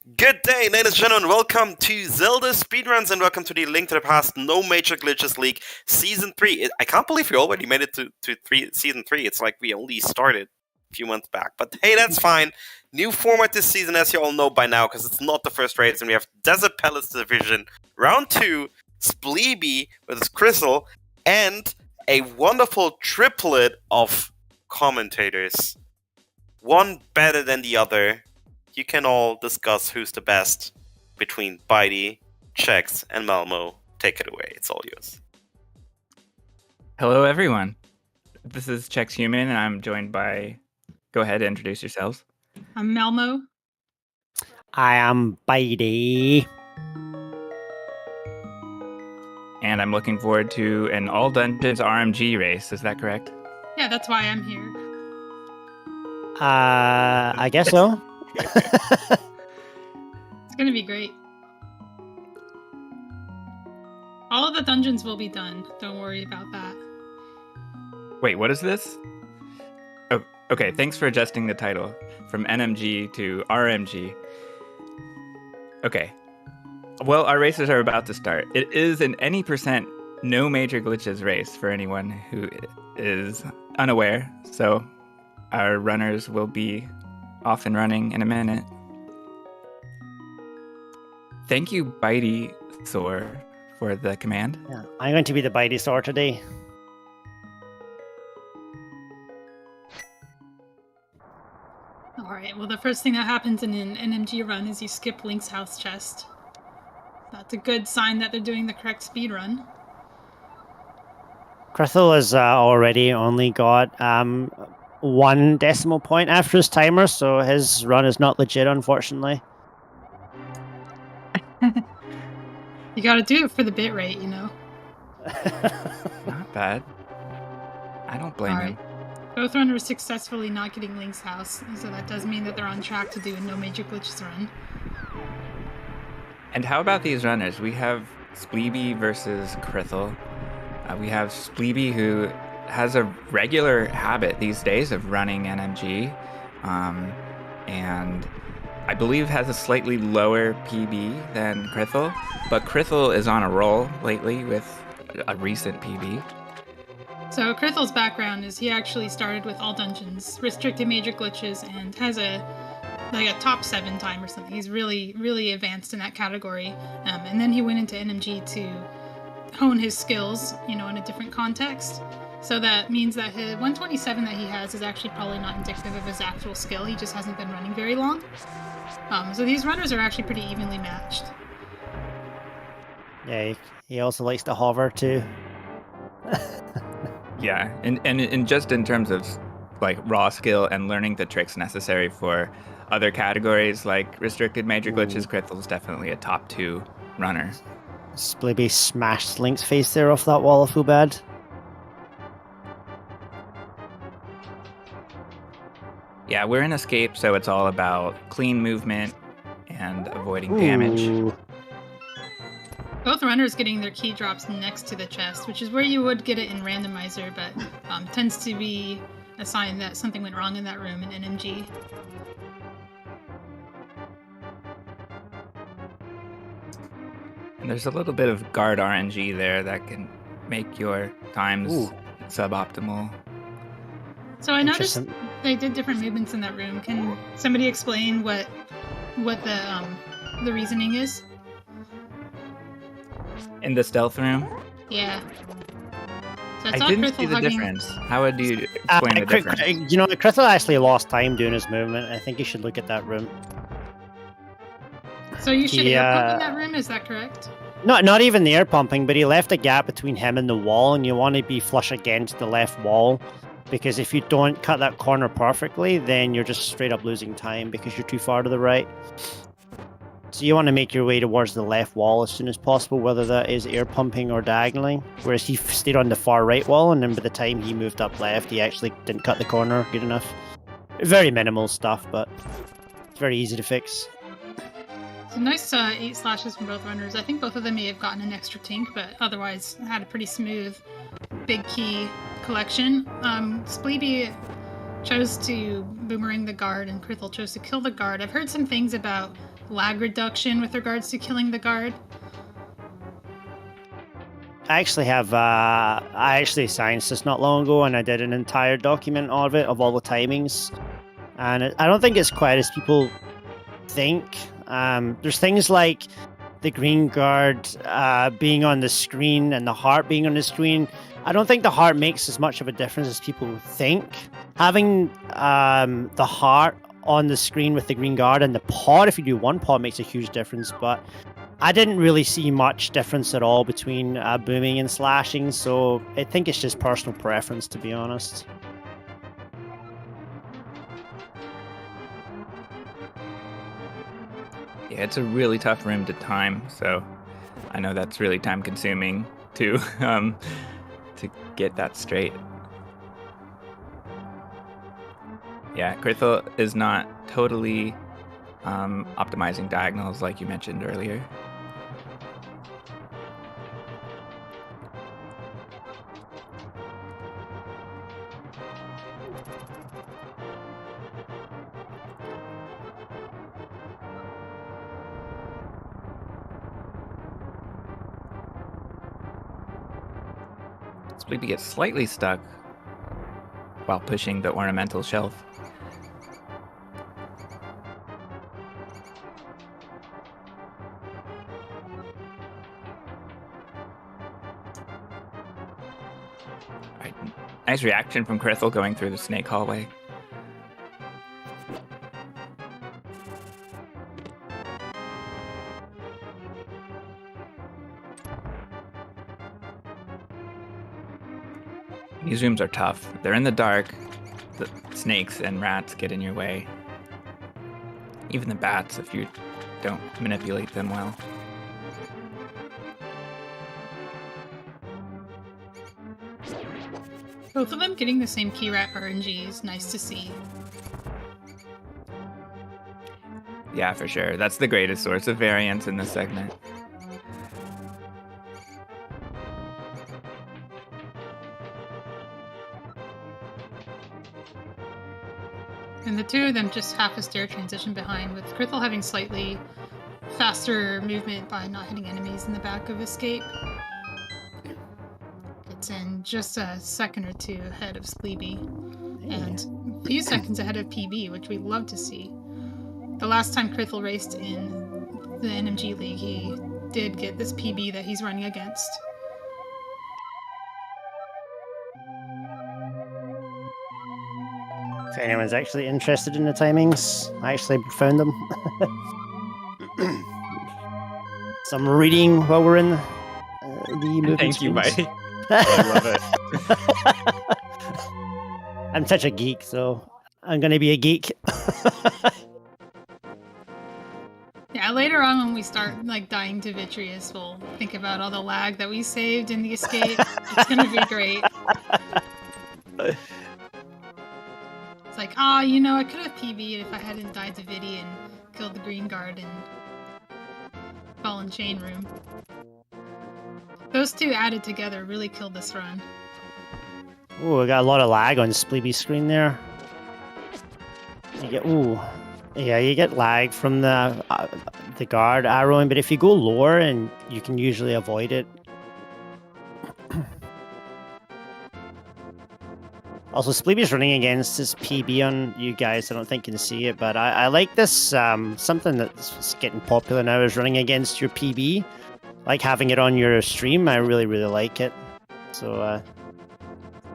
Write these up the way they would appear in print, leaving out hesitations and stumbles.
Good day, ladies and gentlemen. Welcome to Zelda Speedruns and welcome to the Link to the Past No Major Glitches League Season 3. I can't believe we already made it to Season 3. It's like we only started a few months back. But hey, that's fine. New format this season, as you all know by now, because it's not the first race. And we have Desert Palace Division, Round 2, Spleebie with Krithel, and a wonderful triplet of commentators. One better than the other. You can all discuss who's the best between Bitey, Chex, and Malmo. Take it away. It's all yours. Hello, everyone. This is Chex Human, and I'm joined by... Go ahead and introduce yourselves. I'm Malmo. I am Bitey. And I'm looking forward to an All Dungeons RMG race. Is that correct? Yeah, that's why I'm here. I guess so. It's gonna be great. All of the dungeons will be done. Don't worry about that. Wait, what is this? Oh, okay. Thanks for adjusting the title from NMG to RMG. Okay. Well, our races are about to start. It is an any percent no major glitches race for anyone who is unaware. So our runners will be off and running in a minute. Thank you, Bitey Thor, for the command. Yeah, I'm going to be the Bitey Star today. Alright, well the first thing that happens in an NMG run is you skip Link's house chest. That's a good sign that they're doing the correct speed run. Krithel has already only got 1 decimal point after his timer, so his run is not legit, unfortunately. You gotta do it for the bit rate, you know. Not bad. I don't blame him. Both runners successfully not getting Link's house, so that does mean that they're on track to do a no major glitches run. And how about these runners? We have Spleebie versus Krithel. We have Spleebie, who has a regular habit these days of running NMG, and I believe has a slightly lower PB than Krithel, but Krithel is on a roll lately with a recent PB. So Krithel's background is he actually started with all dungeons, restricted major glitches, and has a top 7 time or something. He's really advanced in that category, and then he went into NMG to hone his skills, in a different context. So that means that his 127 that he has is actually probably not indicative of his actual skill. He just hasn't been running very long. So these runners are actually pretty evenly matched. Yeah, he also likes to hover too. Yeah, and just in terms of like raw skill and learning the tricks necessary for other categories like restricted major glitches, Krithel's definitely a top 2 runner. Spleebie smashed Link's face there off that wall, I feel bad. Yeah, we're in Escape, so it's all about clean movement and avoiding damage. Both runners getting their key drops next to the chest, which is where you would get it in randomizer, but tends to be a sign that something went wrong in that room in NMG. And there's a little bit of guard RNG there that can make your times suboptimal. So I noticed they did different movements in that room. Can somebody explain what the reasoning is? In the stealth room? Yeah. So I didn't see the difference. How would you explain the difference? Krithel actually lost time doing his movement. I think you should look at that room. So you should air pump in that room, is that correct? Not even the air pumping, but he left a gap between him and the wall, and you want to be flush against the left wall, because if you don't cut that corner perfectly, then you're just straight up losing time because you're too far to the right. So you want to make your way towards the left wall as soon as possible, whether that is air pumping or diagonaling. Whereas he stayed on the far right wall, and then by the time he moved up left, he actually didn't cut the corner good enough. Very minimal stuff, but it's very easy to fix. So nice 8 slashes from both runners. I think both of them may have gotten an extra tink, but otherwise had a pretty smooth big key collection. Spleebie chose to boomerang the guard, and Krithel chose to kill the guard. I've heard some things about lag reduction with regards to killing the guard? I actually have, I actually scienced this not long ago, and I did an entire document of it, of all the timings. And I don't think it's quite as people think. There's things like the green guard being on the screen and the heart being on the screen. I don't think the heart makes as much of a difference as people think. Having the heart on the screen with the green guard and the pod, if you do one pod, makes a huge difference. But I didn't really see much difference at all between booming and slashing, so I think it's just personal preference, to be honest. Yeah, it's a really tough room to time, so I know that's really time consuming to get that straight. Yeah, Krithel is not totally optimizing diagonals like you mentioned earlier. Spleebie gets slightly stuck while pushing the ornamental shelf. Right. Nice reaction from Krithel going through the snake hallway. These rooms are tough. They're in the dark. The snakes and rats get in your way. Even the bats, if you don't manipulate them well. Both of them getting the same key rat RNG is nice to see. Yeah, for sure. That's the greatest source of variance in this segment. And the two of them just half a stair transition behind, with Krithel having slightly faster movement by not hitting enemies in the back of escape. It's in just a second or two ahead of Spleebie, and a few seconds ahead of PB, which we love to see. The last time Krithel raced in the NMG League, he did get this PB that he's running against. If anyone's actually interested in the timings, I actually found them. Some reading while we're in the movie. Thank you, screens. buddy. I love it. I'm such a geek, so I'm gonna be a geek. Yeah, later on when we start like dying to Vitreous, we'll think about all the lag that we saved in the escape. It's gonna be great. It's like, oh, you know, I could have PB'd if I hadn't died to Vidi and killed the green guard in Fallen Chain Room. Those two added together really killed this run. Ooh, I got a lot of lag on Spleebie's screen there. You get, ooh, yeah, you get lag from the guard arrowing, but if you go lower, and you can usually avoid it. Also, Spleebie's running against his PB on you guys. I don't think you can see it, but I like this. Something that's getting popular now is running against your PB. Like having it on your stream. I really, really like it. So,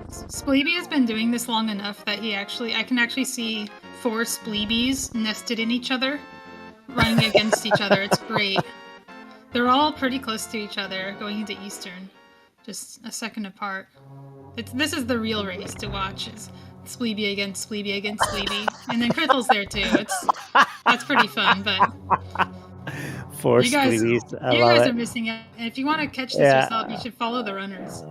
Spleebie has been doing this long enough that I can actually see 4 Spleebies nested in each other, running against each other. It's great. They're all pretty close to each other, going into Eastern, just a second apart. This is the real race to watch. Is Spleebie against Spleebie against Spleebie, and then Krithel's there too. That's pretty fun, but 4 you guys, Spleebies. you guys are missing out. And if you want to catch this yourself, you should follow the runners.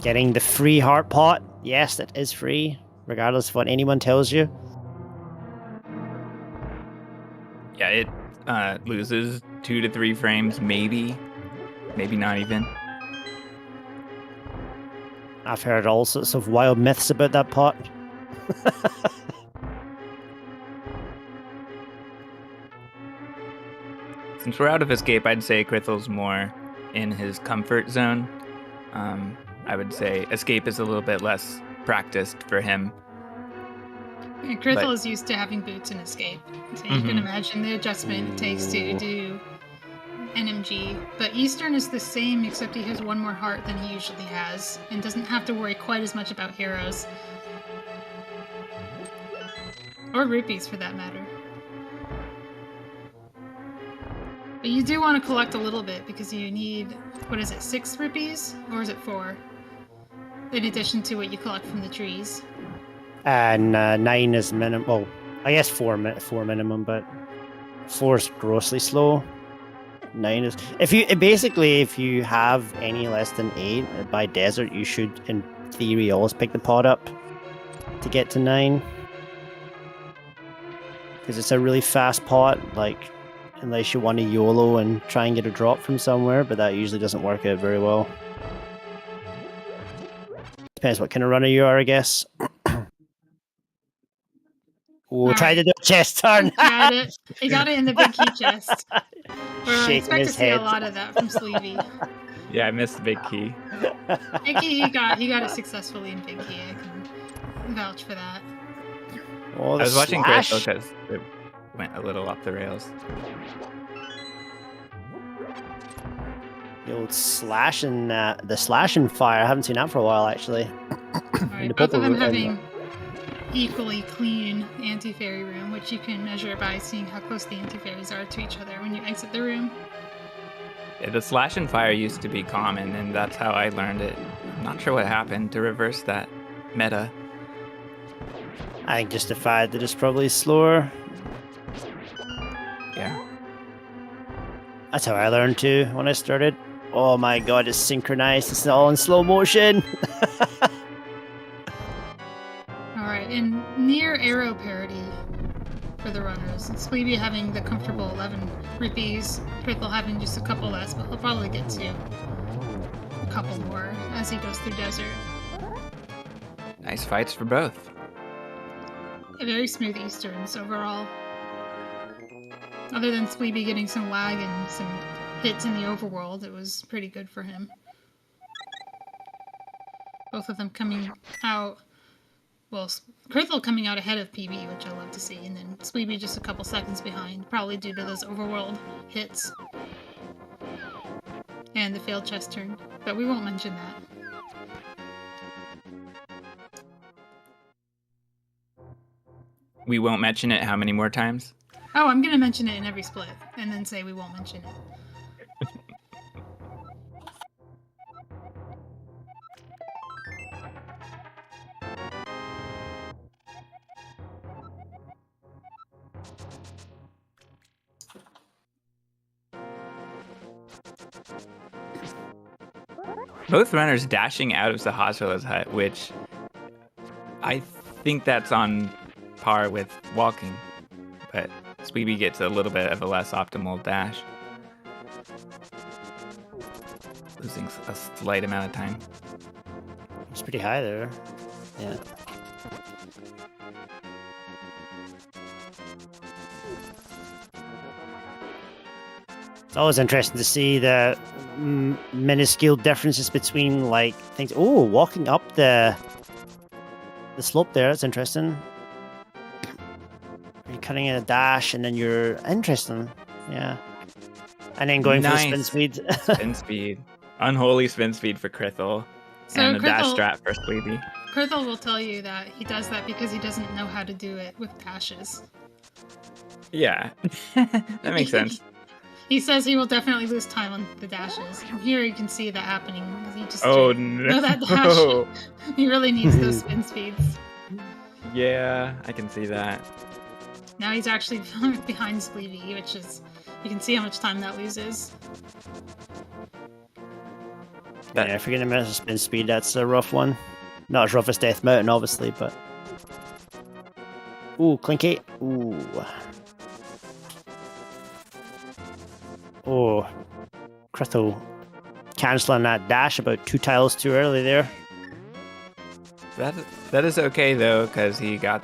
Getting the free heart pot. Yes, that is free, regardless of what anyone tells you. Yeah, it loses 2 to 3 frames, maybe not even. I've heard all sorts of wild myths about that pot. Since we're out of escape, I'd say Krithel's more in his comfort zone. I would say escape is a little bit less practiced for him. And Krithel is used to having boots and escape, so you can imagine the adjustment it takes to do NMG. But Eastern is the same, except he has one more heart than he usually has, and doesn't have to worry quite as much about heroes. Or rupees, for that matter. But you do want to collect a little bit, because you need, 6 rupees? Or is it 4? In addition to what you collect from the trees. And 9 is minimum. Well, I guess 4 minimum, but 4 is grossly slow. 9 is if you have any less than 8 by desert, you should in theory always pick the pot up to get to 9, because it's a really fast pot. Like, unless you want to YOLO and try and get a drop from somewhere, but that usually doesn't work out very well. Depends what kind of runner you are, I guess. Oh, try to do a chest turn. He got it in the big key chest. I expect to see head. a lot of that from Spleebie. Yeah, I missed the big key. Big key, he got it successfully in big key. I can vouch for that. Oh, I was watching Krithel because it went a little off the rails. The old slash and the slash and fire. I haven't seen that for a while, actually. Alright, both of them having equally clean anti-fairy room, which you can measure by seeing how close the anti-fairies are to each other when you exit the room. Yeah, the slash and fire used to be common, and that's how I learned it. I'm not sure what happened to reverse that meta. I think just the fact that it's probably slower. Yeah. That's how I learned too when I started. Oh my god, it's synchronized. It's all in slow motion. Alright, in near arrow parity for the runners, Spleebie having the comfortable 11 rupees, Krithel having just a couple less, but he'll probably get to a couple more as he goes through desert. Nice fights for both. A very smooth Easterns overall. Other than Spleebie getting some lag and some hits in the overworld, it was pretty good for him. Both of them coming out, well, Krithel coming out ahead of PB, which I love to see, and then Spleebie just a couple seconds behind, probably due to those overworld hits. And the failed chest turn, but we won't mention that. We won't mention it how many more times? Oh, I'm gonna mention it in every split, and then say we won't mention it. Both runners dashing out of Sahasrara's hut, which I think that's on par with walking, but Spleebie gets a little bit of a less optimal dash. Losing a slight amount of time. It's pretty high there. Yeah. It's always interesting to see the minuscule differences between like things. Oh, walking up the slope there. That's interesting. You're cutting in a dash, and then you're interesting. Yeah. And then going for the spin speed. Spin speed. Unholy spin speed for Krithel. So and the dash strat for Spleebie. Krithel will tell you that he does that because he doesn't know how to do it with dashes. Yeah. That makes sense. He says he will definitely lose time on the dashes. And here you can see that happening. He just no. that dash. He really needs those spin speeds. Yeah, I can see that. Now he's actually behind Spleebie, which is... You can see how much time that loses. Yeah, if you're gonna miss a spin speed, that's a rough one. Not as rough as Death Mountain, obviously, but... Ooh, Clinky. Ooh. Oh, Krithel cancelling that dash about 2 tiles too early there. That is okay though, because he got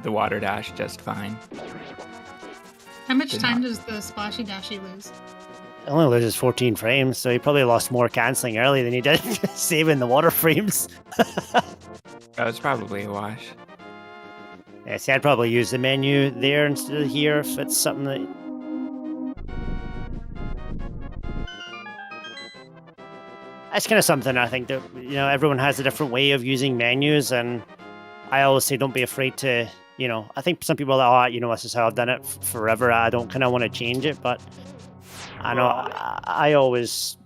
the water dash just fine. How much Did time not. does the splashy dashy lose? It only loses 14 frames, so he probably lost more cancelling early than he did saving the water frames. Oh, it's probably a wash. Yeah, see, I'd probably use the menu there instead of here if it's something that... That's kind of something I think that, everyone has a different way of using menus, and I always say don't be afraid to, I think some people are like, this is how I've done it forever. I don't kind of want to change it, but I know I always,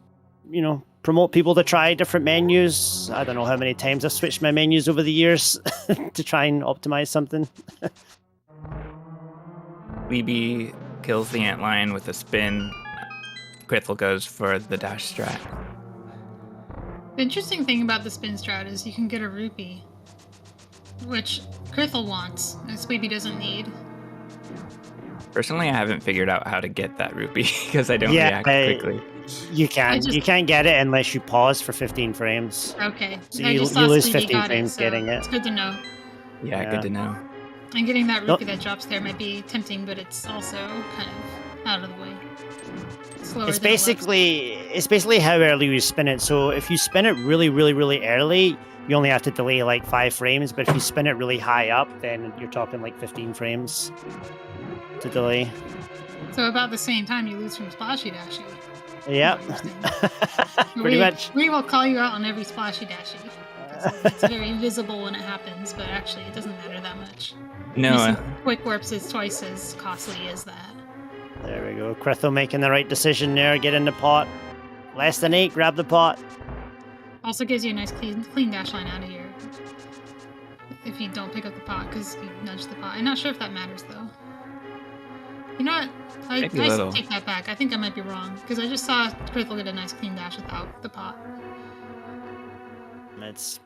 promote people to try different menus. I don't know how many times I've switched my menus over the years to try and optimize something. Spleebie kills the antlion with a spin. Krithel goes for the dash strat. The interesting thing about the spin strat is you can get a rupee, which Krithel wants, and Spleebie doesn't need. Personally, I haven't figured out how to get that rupee because I don't react quickly. You can't get it unless you pause for 15 frames. Okay. So I you just saw lose Spleebie 15 got frames it, so getting it. it's good to know. Yeah, good to know. And getting that Nope. rupee that drops there might be tempting, but it's also kind of out of the way. Slower It's than it looks. basically how early you spin it. So if you spin it really, really, really early, you only have to delay like 5 frames. But if you spin it really high up, then you're talking like 15 frames to delay. So about the same time you lose from Splashy Dashy. Yep. Pretty much. We will call you out on every Splashy Dashy. It's very visible when it happens, but actually it doesn't matter that much. No, Missing quick warps is twice as costly as that. There we go. Krithel making the right decision there. Get in the pot. Less than 8, grab the pot. Also gives you a nice clean dash line out of here. If you don't pick up the pot, because you nudge the pot. I'm not sure if that matters though. You know what? I Maybe a little. take that back. I think I might be wrong, because I just saw Krithel get a nice clean dash without the pot. It's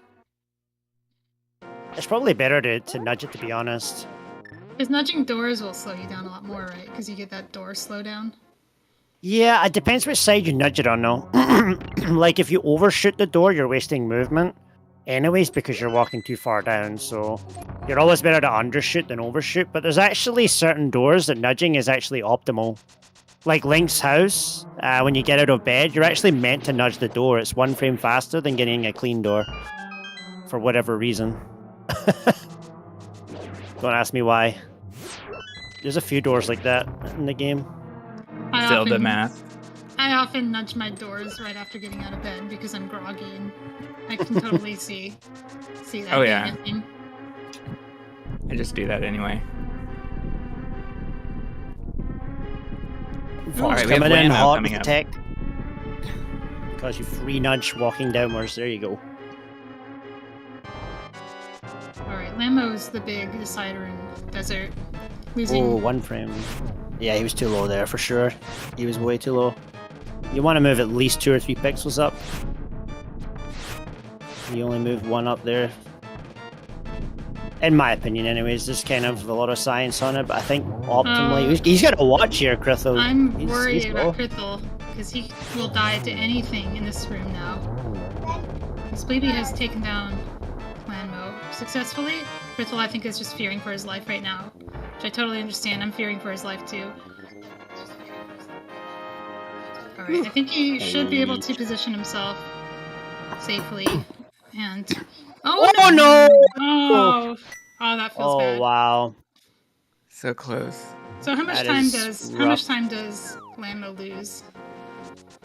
probably better to nudge it, to be honest. Because nudging doors will slow you down a lot more, right? Because you get that door slowdown. Yeah, it depends which side you nudge it on, though. Like, if you overshoot the door, you're wasting movement anyways because you're walking too far down, so you're always better to undershoot than overshoot. But there's actually certain doors that nudging is actually optimal. Like Link's house, when you get out of bed, you're actually meant to nudge the door. It's 1 frame faster than getting a clean door, for whatever reason. Don't ask me why. There's a few doors like that in the game. Zelda math. I often nudge my doors right after getting out of bed because I'm groggy and I can totally see that Oh, being yeah. a thing. I just do that anyway. Fox Alright, we have coming in Lano hot coming with up. tech. Because you free nudge walking downwards. There you go. Alright, Lambo's the big decider in Desert. Losing. Oh, 1 frame. Yeah, he was too low there for sure. He was way too low. You want to move at least 2 or 3 pixels up. You only moved 1 up there. In my opinion, anyways, there's kind of a lot of science on it, but I think optimally... he's got a watch here, Krithel. I'm He's worried low. about Krithel because he will die to anything in this room now. Spleebie has taken down Lanmo successfully. Krithel, I think, is just fearing for his life right now, which I totally understand. I'm fearing for his life too. Alright, I think he should be able to position himself safely. And Oh no! Oh, that feels Oh bad. wow. So close. So how much That time is does rough. Lambo lose?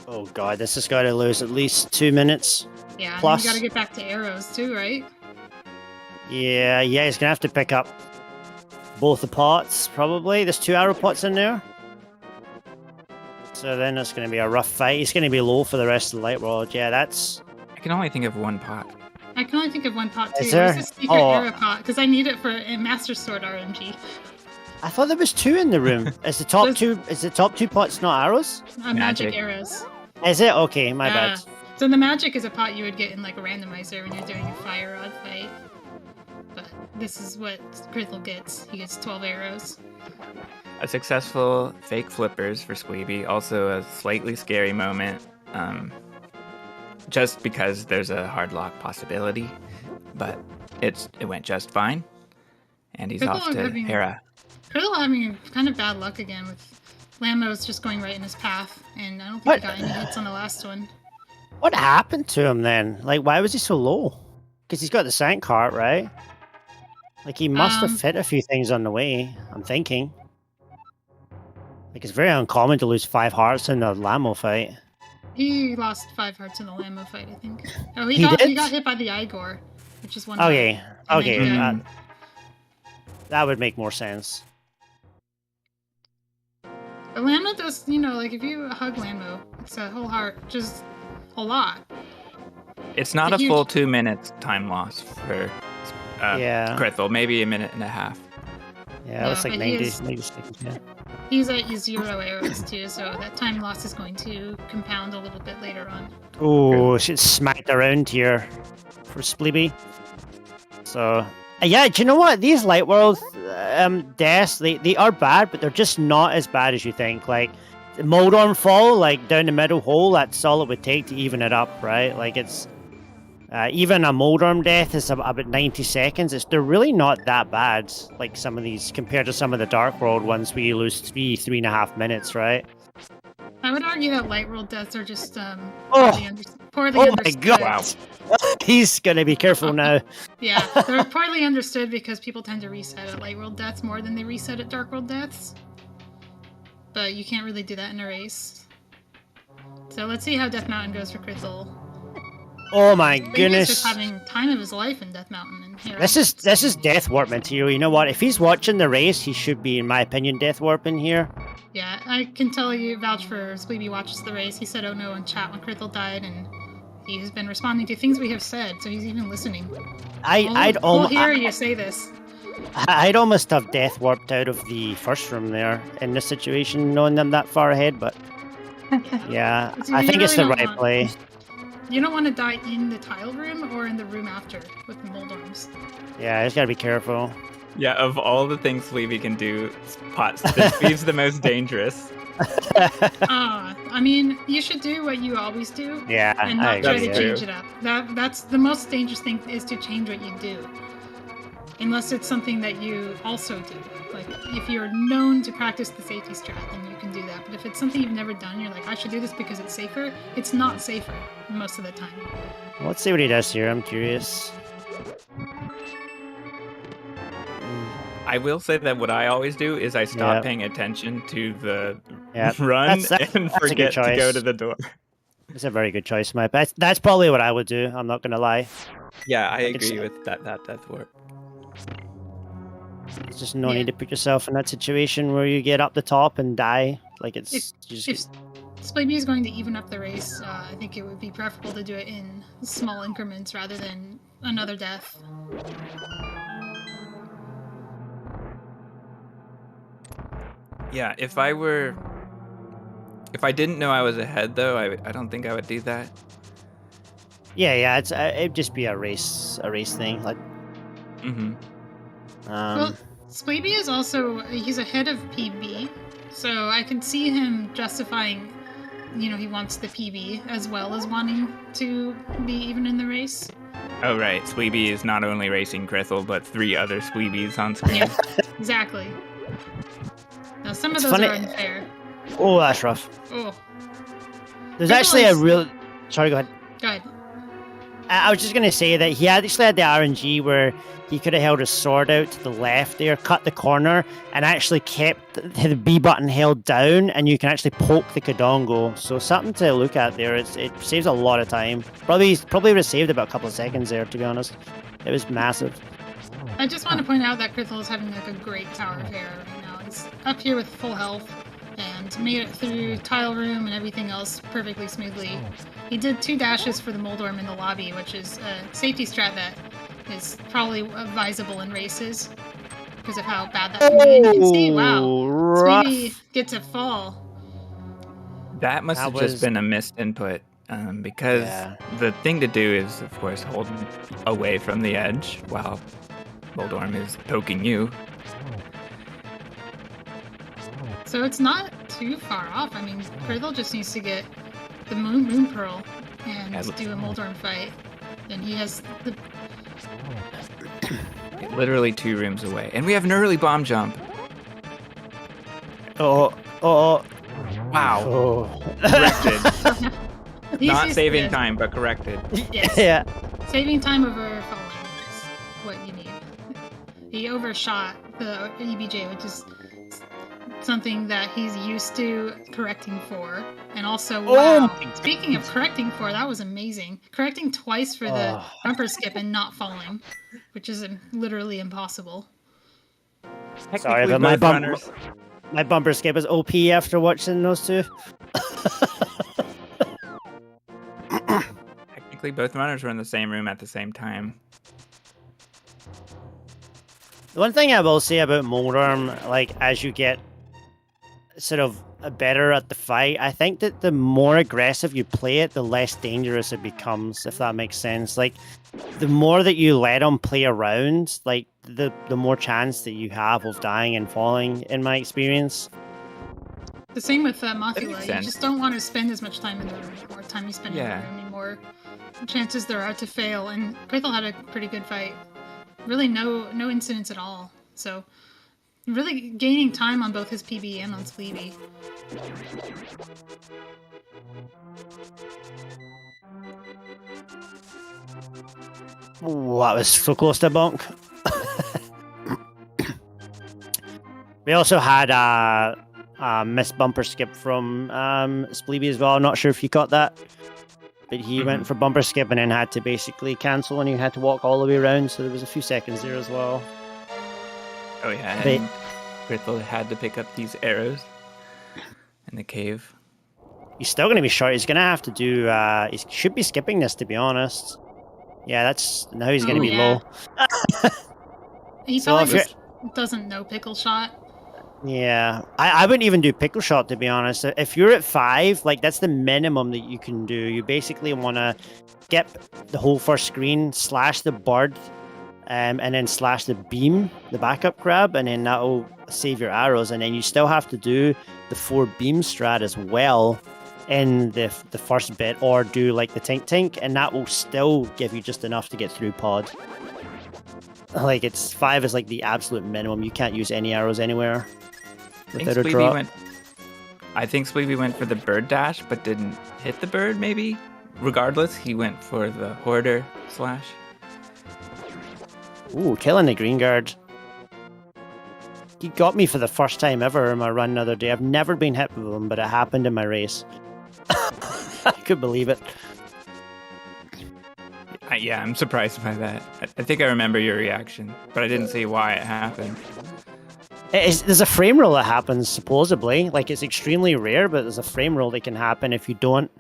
Oh god, this has got to lose at least 2 minutes. Yeah, Plus- and then you gotta get back to arrows too, right? Yeah, he's gonna have to pick up both the pots, probably. There's 2 arrow pots in there. So then it's gonna be a rough fight. He's gonna be low for the rest of the light world. Yeah, that's... I can only think of 1 pot. I can only think of 1 pot too. Is there? Where's the secret Oh. arrow pot? Because I need it for a Master Sword RMG. I thought there was 2 in the room. Is the top There's- top 2 pots not arrows? Magic Magic. arrows. Is it? Okay, my bad. So the magic is a pot you would get in like a randomizer when you're doing a fire rod fight. But this is what Krithel gets. He gets 12 arrows. A successful fake flippers for Spleebie. Also a slightly scary moment. Just because there's a hard lock possibility. but it went just fine. And he's Krithel off to having- Hera. Krithel having kind of bad luck again with Lambo's just going right in his path, and I don't think What? he got any hits on the last one. What happened to him then? Like, why was he so low? Because he's got the sand cart, right? Like, he must have hit a few things on the way, I'm thinking. Like, it's very uncommon to lose 5 hearts in a Lambo fight. He lost 5 hearts in the Lambo fight, I think. Oh, He he got did? hit by the Igor, which is one. Okay, heart, and then okay, he got- that would make more sense. But Lambo does, like if you hug Lambo, it's a whole heart, just a lot. It's not It's a a full huge- 2 minutes time loss for Yeah. Krithel, maybe a minute and a half. Yeah, that's No, like but he 90 is- 90 seconds, yeah. He's at 0 arrows too, so that time loss is going to compound a little bit later on. Oh, she's smacked around here for Spleebie. So, yeah, do you know what? These Light World deaths, they are bad, but they're just not as bad as you think. Like, the Moldorm fall, like, down the middle hole, that's all it would take to even it up, right? Like, it's... even a Moldorm death is about 90 seconds. They're really not that bad, like some of these, compared to some of the Dark World ones where you lose 3.5 minutes, right? I would argue that light world deaths are just Oh. poorly Oh my understood. god! Wow. He's gonna be careful now. Yeah, they're poorly understood because people tend to reset at light world deaths more than they reset at dark world deaths. But you can't really do that in a race. So let's see how Death Mountain goes for Krithel. Oh my He's goodness! just having time of his life in Death Mountain. And here This is Death Warp material. You know what? If he's watching the race, he should be, in my opinion, Death Warping here. Yeah, I can tell you, vouch for Spleebie watches the race. He said, "Oh no," in chat when Krithel died, and he has been responding to things we have said, so he's even listening. I'd We'll hear almost you say this. I'd almost have Death Warped out of the first room there in this situation, knowing them that far ahead. But yeah, But I you think it's really the don't right want- play. You don't want to die in the tile room or in the room after with the Moldorms. Yeah, he's gotta be careful. Yeah, of all the things Spleebie can do, Spleebie's the most dangerous. I mean, you should do what you always do Yeah, and I not try agree. to That's change true. it up. That's the most dangerous thing, is to change what you do. Unless it's something that you also do. Like, if you're known to practice the safety strat, then you can do that. But if it's something you've never done, you're like, I should do this because it's safer, it's not safer most of the time. Let's see what he does here. I'm curious. I will say that what I always do is I stop Yeah. paying attention to the Yeah, run that's and a good forget to go choice. to the door. It's a very good choice, Mike. That's probably what I would do. I'm not gonna lie. Yeah, I It's- agree with that death warp. There's just no Yeah. need to put yourself in that situation where you get up the top and die. Like it's you just If Spleebie is going to even up the race, I think it would be preferable to do it in small increments rather than another death. Yeah, if I didn't know I was ahead though, I don't think I would do that. yeah. It'd just be a race thing. Like Mm-hmm. Well, Spleebie is also, he's ahead of PB, so I can see him justifying, he wants the PB as well as wanting to be even in the race. Oh right, Spleebie is not only racing Krithel, but 3 other Spleebies on screen. Yeah, exactly. Now, some of It's those funny- are unfair. oh, that's rough. Oh, There's Krithel actually a is- real. Sorry, go ahead. go ahead. I was just gonna say that he actually had the RNG where he could have held his sword out to the left there, cut the corner, and actually kept the B button held down, and you can actually poke the Kadongo. So something to look at there. It saves a lot of time. Probably would have saved about a couple of seconds there, to be honest. It was massive. I just want to point out that Krithel is having like a great tower of hair right now. He's up here with full health and made it through tile room and everything else perfectly smoothly. He did 2 dashes for the Moldorm in the lobby, which is a safety strat that is probably advisable in races because of how bad that can be. And you can see, wow, rough. Speedy gets a fall. That must That have was- just been a missed input, because Yeah. the thing to do is, of course, hold away from the edge while Moldorm is poking you. So it's not too far off. I mean, Krithel just needs to get the Moon Pearl and Yeah, do a Moldorm fight. And he has the Literally 2 rooms away. And we have an early bomb jump. Oh. Wow. Oh. Corrected. Not Easiest saving is- time, but corrected. Yes. Yeah. Saving time over falling is what you need. He overshot the EBJ, which is something that he's used to correcting for. And also, wow, speaking of correcting for, that was amazing. Correcting twice for the bumper skip and not falling, which is literally impossible. Sorry, but my bumper skip is OP after watching those two. Technically, both runners were in the same room at the same time. The one thing I will say about Moldarm, like, as you get sort of better at the fight, I think that the more aggressive you play it, the less dangerous it becomes, if that makes sense. Like, the more that you let him play around, like, the more chance that you have of dying and falling, in my experience. The same with That Mothula. makes You sense. just don't want to spend as much time in the room. The more time you spend in the room, the more chances there are to fail. And Krithel had a pretty good fight. Really no incidents at all. So really gaining time on both his PB and on Spleebie. Ooh, that was so close to bonk. We also had a missed bumper skip from Spleebie as well. I'm not sure if you caught that. But he went for bumper skip and then had to basically cancel and he had to walk all the way around. So there was a few seconds there as well. Oh yeah, They- and Krithel had to pick up these arrows in the cave. He's still going to be short. He's going to have to do... he should be skipping this, to be honest. Yeah, that's... Now he's going to Oh, be yeah. low. He So probably if just doesn't know pickle shot. Yeah, I wouldn't even do pickle shot, to be honest. If you're at 5, like, that's the minimum that you can do. You basically want to skip the whole first screen, slash the bird, and then slash the beam, the backup grab, and then that'll save your arrows. And then you still have to do the 4 beam strat as well in the first bit, or do like the tink, and that will still give you just enough to get through pod. Like, it's 5 is like the absolute minimum. You can't use any arrows anywhere without a drop. I think Spleebie went for the bird dash, but didn't hit the bird, maybe? Regardless, he went for the hoarder slash. Ooh, killing the green guard. He got me for the first time ever in my run the other day. I've never been hit with him, but it happened in my race. I could believe it. Yeah, I'm surprised by that. I think I remember your reaction, but I didn't see why it happened. There's a frame roll that happens, supposedly. Like, it's extremely rare, but there's a frame roll that can happen if you don't...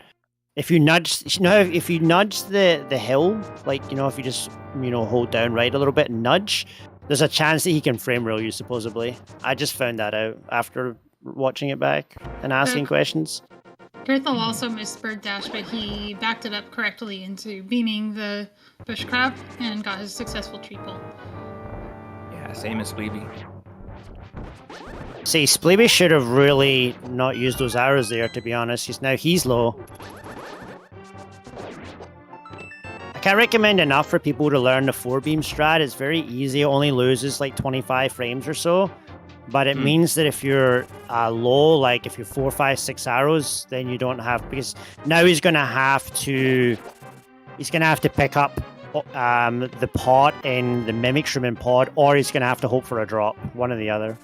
If you nudge... You know, if you nudge the hill, like, you know, if you just, you know, hold down right a little bit and nudge, there's a chance that he can frame roll you, supposedly. I just found that out after watching it back and asking questions. Krithel also missed bird dash, but he backed it up correctly into beaming the bush crab and got his successful triple. Yeah, same as Spleebie. See, Spleebie should have really not used those arrows there, to be honest. He's low. I can't recommend enough for people to learn the 4-beam strat. It's very easy. It only loses like 25 frames or so. But it means that if you're low, like if you're 4, 5, 6 arrows, then you don't have... Because now he's going to have to pick up the pod in the Mimic Shroom in pod, or he's going to have to hope for a drop. One or the other.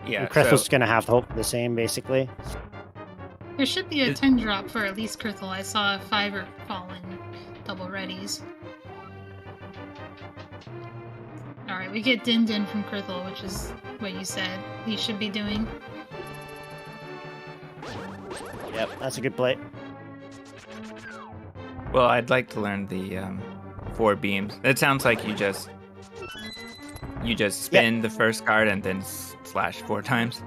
Yeah, Krithel's going to have to hope for the same, basically. There should be a 10 drop for at least Krithel. I saw a 5 fallen double readies. Alright, we get Din Din from Krithel, which is what you said he should be doing. Yep, that's a good play. Well, I'd like to learn the 4 beams. It sounds like you just spin the first card and then slash 4 times.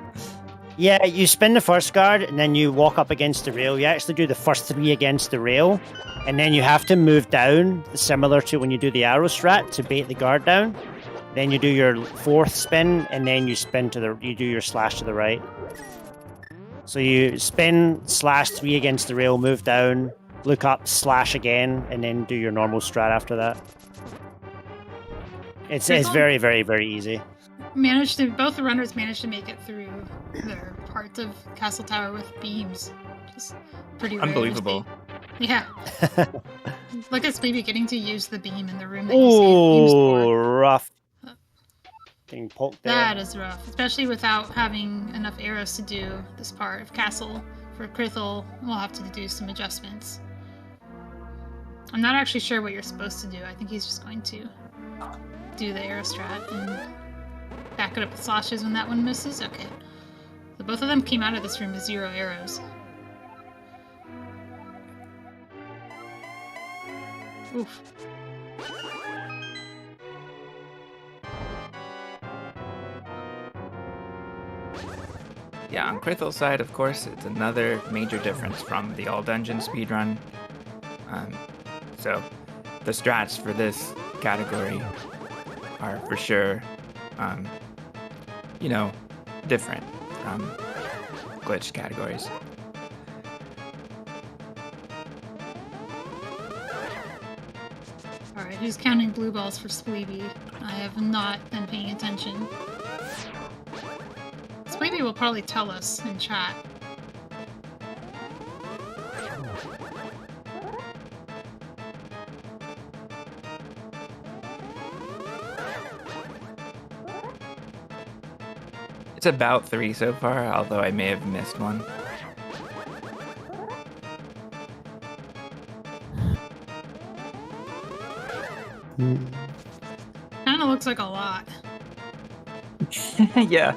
Yeah, you spin the first guard and then you walk up against the rail. You actually do the first 3 against the rail, and then you have to move down, similar to when you do the arrow strat, to bait the guard down. Then you do your 4th spin, and then you you do your slash to the right. So you spin, slash 3 against the rail, move down, look up, slash again, and then do your normal strat after that. It's very, very, very easy. Both the runners managed to make it through their parts of Castle Tower with beams. Just pretty rare. Unbelievable. Yeah. Look at Spleebie getting to use the beam in the room that you saved beams Ooh, for. rough. Getting poked there. That is rough, especially without having enough arrows to do this part of Castle. For Krithel, we'll have to do some adjustments. I'm not actually sure what you're supposed to do. I think he's just going to do the arrow strat and back it up with slashes when that one misses. Okay. So both of them came out of this room with 0 arrows. Oof. Yeah, on Krithel's side, of course, it's another major difference from the all-dungeon speedrun. So the strats for this category are for sure, different from glitch categories. Alright, who's counting blue balls for Spleebie? I have not been paying attention. Spleebie will probably tell us in chat. It's about 3 so far, although I may have missed one. Kinda looks like a lot. Yeah,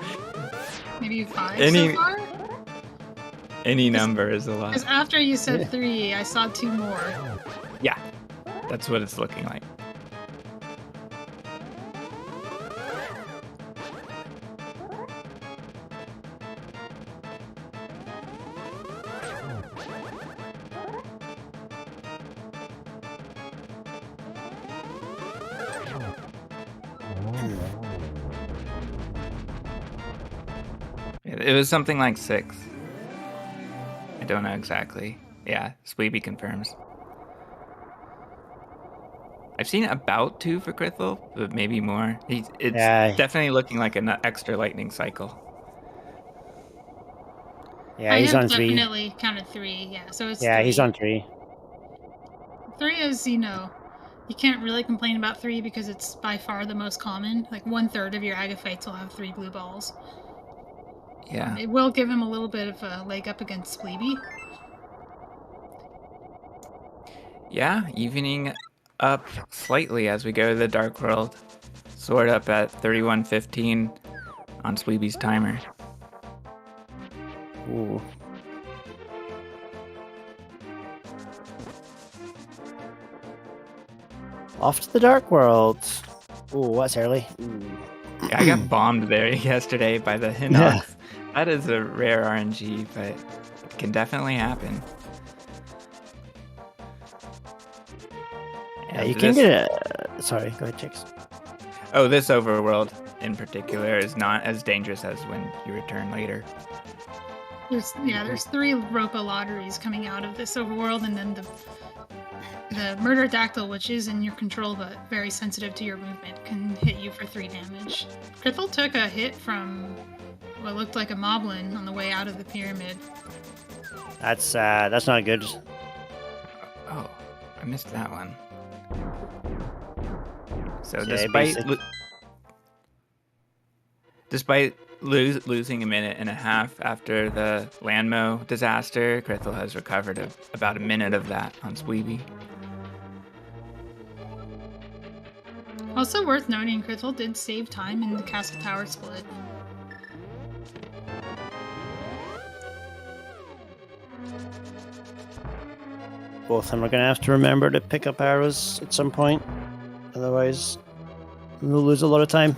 Maybe 5 Any- so far? any number is a lot. Because after you said 3, I saw 2 more. Yeah, that's what it's looking like. It was something like 6. I don't know exactly. Yeah, Spleebie confirms. I've seen about 2 for Krithel, but maybe more. It's Yeah. definitely looking like an extra lightning cycle. Yeah, I he's have on 3. definitely counted 3, yeah, so it's Yeah, 3. he's on 3. 3 is, you can't really complain about 3 because it's by far the most common. Like 1/3 of your Agaphites will have 3 blue balls. Yeah. It will give him a little bit of a leg up against Spleebie. Yeah, evening up slightly as we go to the Dark World. Sword up at 31:15 on Spleebie's timer. Ooh. Off to the Dark World. Ooh, that's early. Ooh. Yeah, I got bombed there yesterday by the Hinox. That is a rare RNG, but it can definitely happen. Yeah, you And can this- get it. Sorry, go ahead, Chicks. Oh, this overworld in particular is not as dangerous as when you return later. There's 3 Ropa lotteries coming out of this overworld, and then the Murder Dactyl, which is in your control but very sensitive to your movement, can hit you for 3 damage. Krithel took a hit from what looked like a moblin on the way out of the pyramid. That's not good. Oh, I missed that one. So Yeah, despite losing a minute and a half after the Landmo disaster, Krithel has recovered about a minute of that on Spleebie. Also worth noting, Krithel did save time in the Castle Tower split. Both of them are going to have to remember to pick up arrows at some point. Otherwise, we'll lose a lot of time.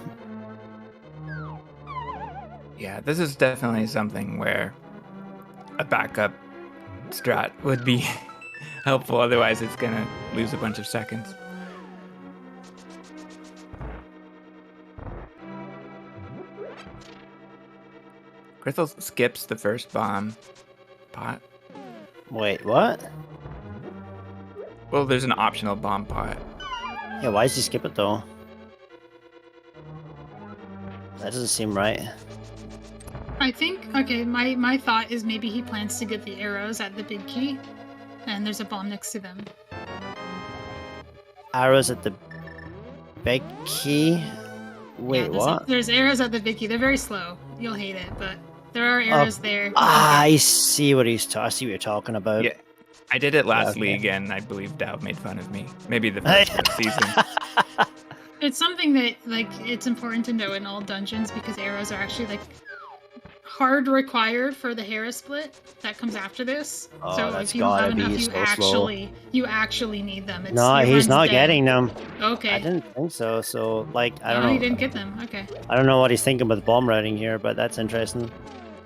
Yeah, this is definitely something where a backup strat would be helpful. Otherwise, it's going to lose a bunch of seconds. Krithel skips the first bomb pot. Wait, what? Well, there's an optional bomb pot. Yeah, why does he skip it though? That doesn't seem right. I think, okay, my thought is maybe he plans to get the arrows at the big key, and there's a bomb next to them. Arrows at the big key? Wait, what? There's arrows at the big key. They're very slow. You'll hate it, but there are arrows there. I see what I see what you're talking about. Yeah, I did it last Okay. league, and I believe Dow made fun of me. Maybe the first of the season. It's something that, like, it's important to know in all dungeons because arrows are actually, like, hard required for the Hera split that comes after this. Oh, So that's if you don't gotta have enough, be you actually need them. No, your he's run's not dead. getting them. Okay. I didn't think so. So, like, I don't Oh, know. he didn't get them. Okay. I don't know what he's thinking with bomb routing here, but that's interesting.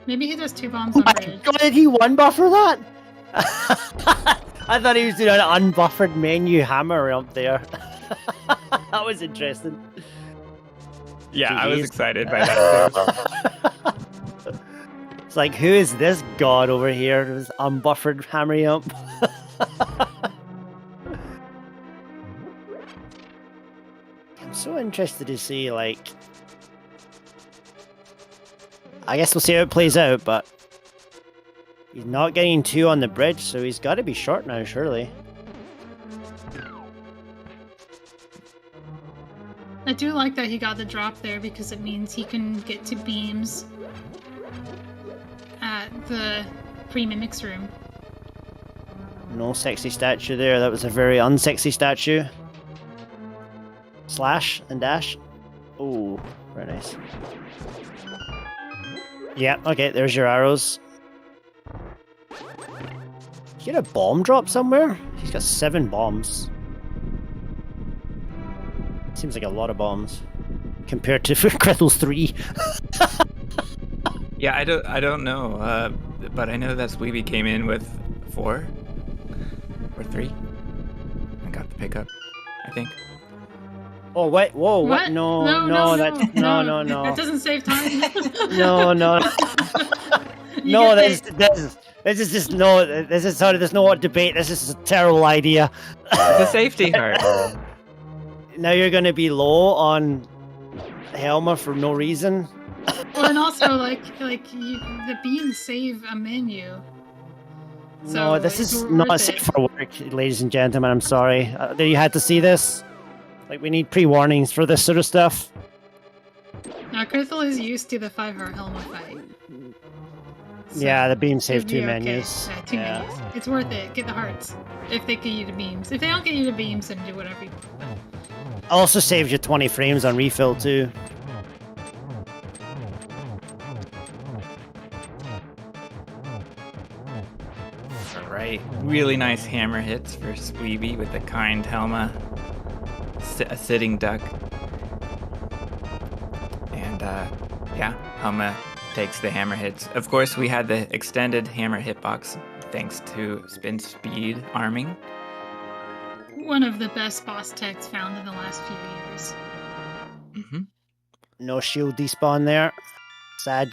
Maybe he does 2 bombs Oh on my bridge. god, did he one buffer that? I thought he was doing an unbuffered menu hammer up there. That was interesting. Yeah, I was Jeez. excited by that too. It's like, who is this god over here who's unbuffered hammering up? I'm so interested to see, like... I guess we'll see how it plays out, but... He's not getting 2 on the bridge, so he's got to be short now, surely. I do like that he got the drop there because it means he can get to beams at the pre-mimics room. No sexy statue there, that was a very unsexy statue. Slash and dash. Oh, very nice. Yeah, okay, there's your arrows. Did you get a bomb drop somewhere? He's got 7 bombs. Seems like a lot of bombs. Compared to Krithel's 3. Yeah, I don't know, but I know that Spleebie came in with 4 or 3. I got the pickup, I think. Oh, wait, whoa, what? What? No, that's, no. That doesn't save time. No. You No, get this is just no. This is sorry. There's no debate. This is a terrible idea. It's a safety heart. Now you're going to be low on Helma for no reason. Well, and also the beams save a menu. So No, this it's is worth not it. safe for work, ladies and gentlemen. I'm sorry that you had to see this. Like, we need pre-warnings for this sort of stuff. Now Krithel is used to the 5-heart Helma fight. So Yeah, the beam saved it'd be 2 okay. menus. Yeah, 2 menus. It's worth it. Get the hearts. If they get you the beams. If they don't get you the beams, then do whatever you want. Also saves you 20 frames on refill too. Alright, really nice hammer hits for Spleebie with the kind Helma. A sitting duck. And yeah, Helma takes the hammer hits. Of course, we had the extended hammer hitbox thanks to spin speed arming. One of the best boss techs found in the last few years. Mm-hmm. No shield despawn there. Sag.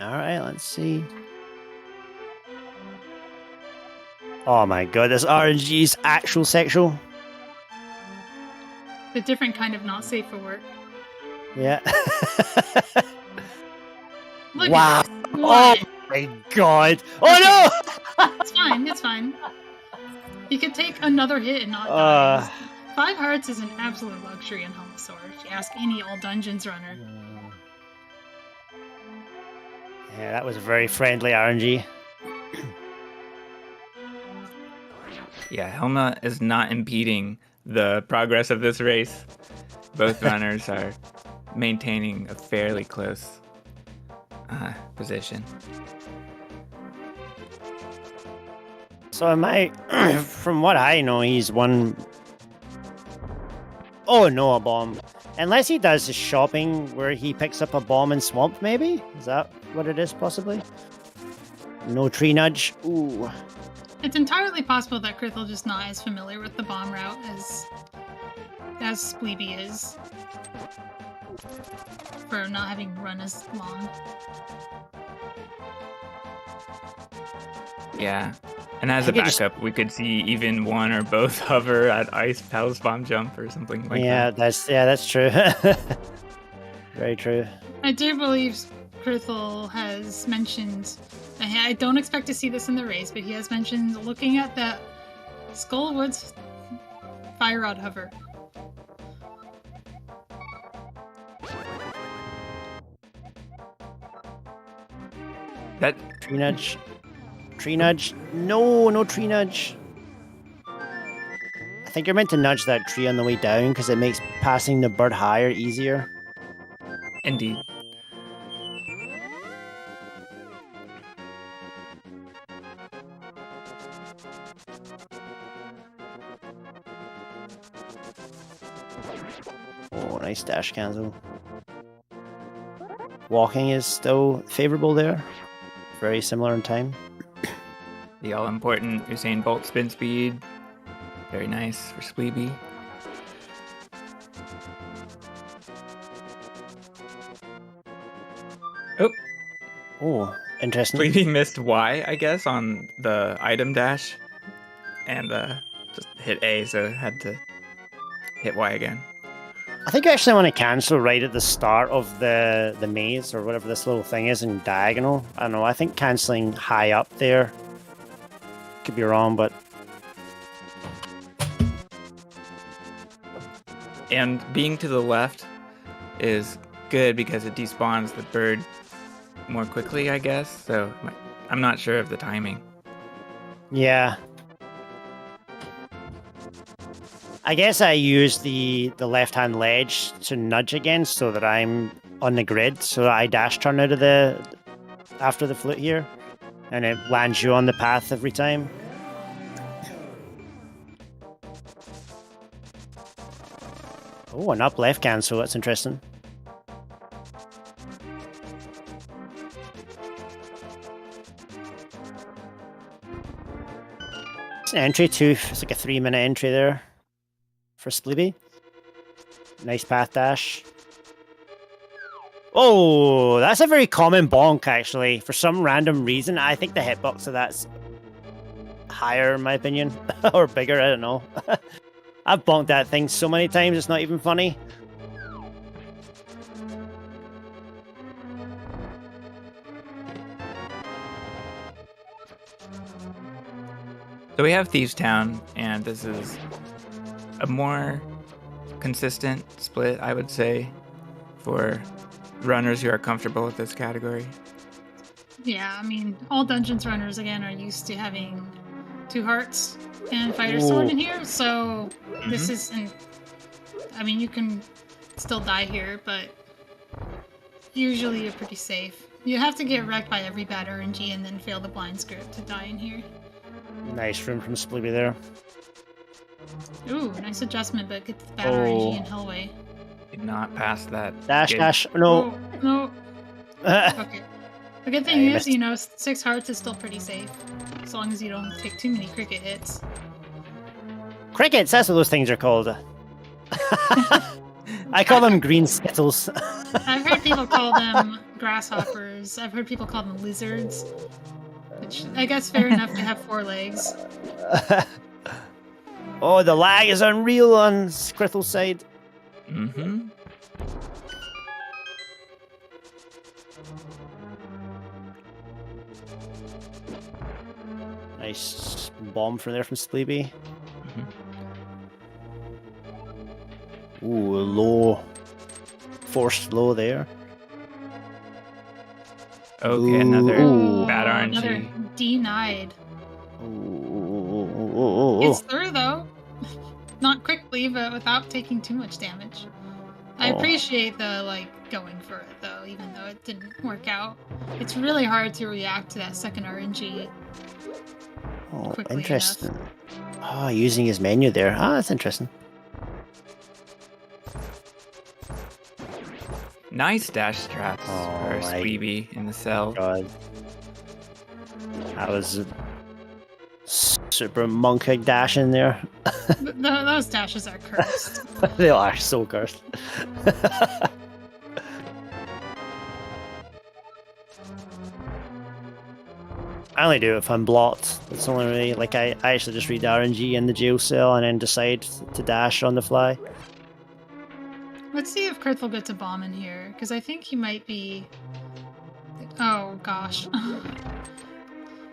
Alright, let's see. Oh my god, this RNG is actual sexual. The different kind of not safe for work. Yeah. Look Wow. at this. Oh What? my god. Oh no! It's fine, it's fine. You could take another hit and not Uh. die. 5 hearts is an absolute luxury in Helmasaur, if you ask any all dungeons runner. Yeah, that was very friendly RNG. Yeah, Helma is not impeding the progress of this race. Both runners are maintaining a fairly close position. So am I, from what I know, he's one... Oh no, a bomb. Unless he does his shopping where he picks up a bomb in Swamp, maybe? Is that what it is, possibly? No tree nudge. Ooh. It's entirely possible that Krithel just not as familiar with the bomb route as Spleebie is. For not having run as long. Yeah. And as a think it just- backup, we could see even one or both hover at ice palace bomb jump or something like that. That's true. Very true. I do believe Krithel has mentioned, I don't expect to see this in the race, but he has mentioned looking at that Skullwoods Fire Rod hover. That Tree nudge. Tree nudge. No, no tree nudge. I think you're meant to nudge that tree on the way down because it makes passing the bird higher easier. indeed. Oh, nice dash cancel. Walking is still favorable there. Very similar in time. The all-important Usain Bolt spin speed. Very nice for Spleebie. Oh, Oh, interesting. Spleebie missed Y, I guess, on the item dash. And just hit A, so had to hit Y again. I think I actually want to cancel right at the start of the maze or whatever this little thing is in diagonal. I don't know. I think canceling high up there. Could be wrong, but And being to the left is good because it despawns the bird more quickly, I guess. So I'm not sure of the timing. yeah. I guess I use the left-hand ledge to nudge again so that I'm on the grid, so that I dash turn out of after the flute here, and it lands you on the path every time. Oh, an up left cancel, that's interesting. It's an entry too, it's like a 3-minute entry there for Spleebie. Nice path dash. Oh, that's a very common bonk actually. For some random reason, I think the hitbox of that's higher in my opinion, or bigger, I don't know. I've bonked that thing so many times, it's not even funny. So we have Thieves Town, and this is a more consistent split, I would say, for runners who are comfortable with this category. Yeah, I mean, all Dungeons runners, again, are used to having 2 hearts and Fighter Sword in here, so this isn't... I mean, you can still die here, but usually you're pretty safe. You have to get wrecked by every bad RNG and then fail the blind script to die in here. Nice room from Spleebie there. Ooh, nice adjustment, but get the bad RNG in Hellway. Did not pass that. Dash, Good. dash, no. Oh, no. Okay. The good thing is, you know, 6 hearts is still pretty safe. As long as you don't take too many cricket hits. Crickets, that's what those things are called. I call them green skittles. I've heard people call them grasshoppers. I've heard people call them lizards. Which I guess fair enough to have 4 legs. Oh, the lag is unreal on Krithel's side. Mm-hmm. Nice bomb from there from Spleebie. Ooh, low. Forced low there. Okay, another Ooh. bad RNG. Another denied. Ooh. It's through though. Not quickly, but without taking too much damage. I Oh. appreciate the going for it though, even though it didn't work out. It's really hard to react to that second RNG. Oh, quickly interesting. Oh, using his menu there. Ah, that's interesting. Nice dash traps Oh for my Spleebie in the cell. God. That was a super monkey dash in there. Those dashes are cursed. They are so cursed. I only do it if I'm blocked. That's the only way. Like I actually just read the RNG in the jail cell and then decide to dash on the fly. Let's see if Krithel gets a bomb in here, because I think he might be... Oh, gosh.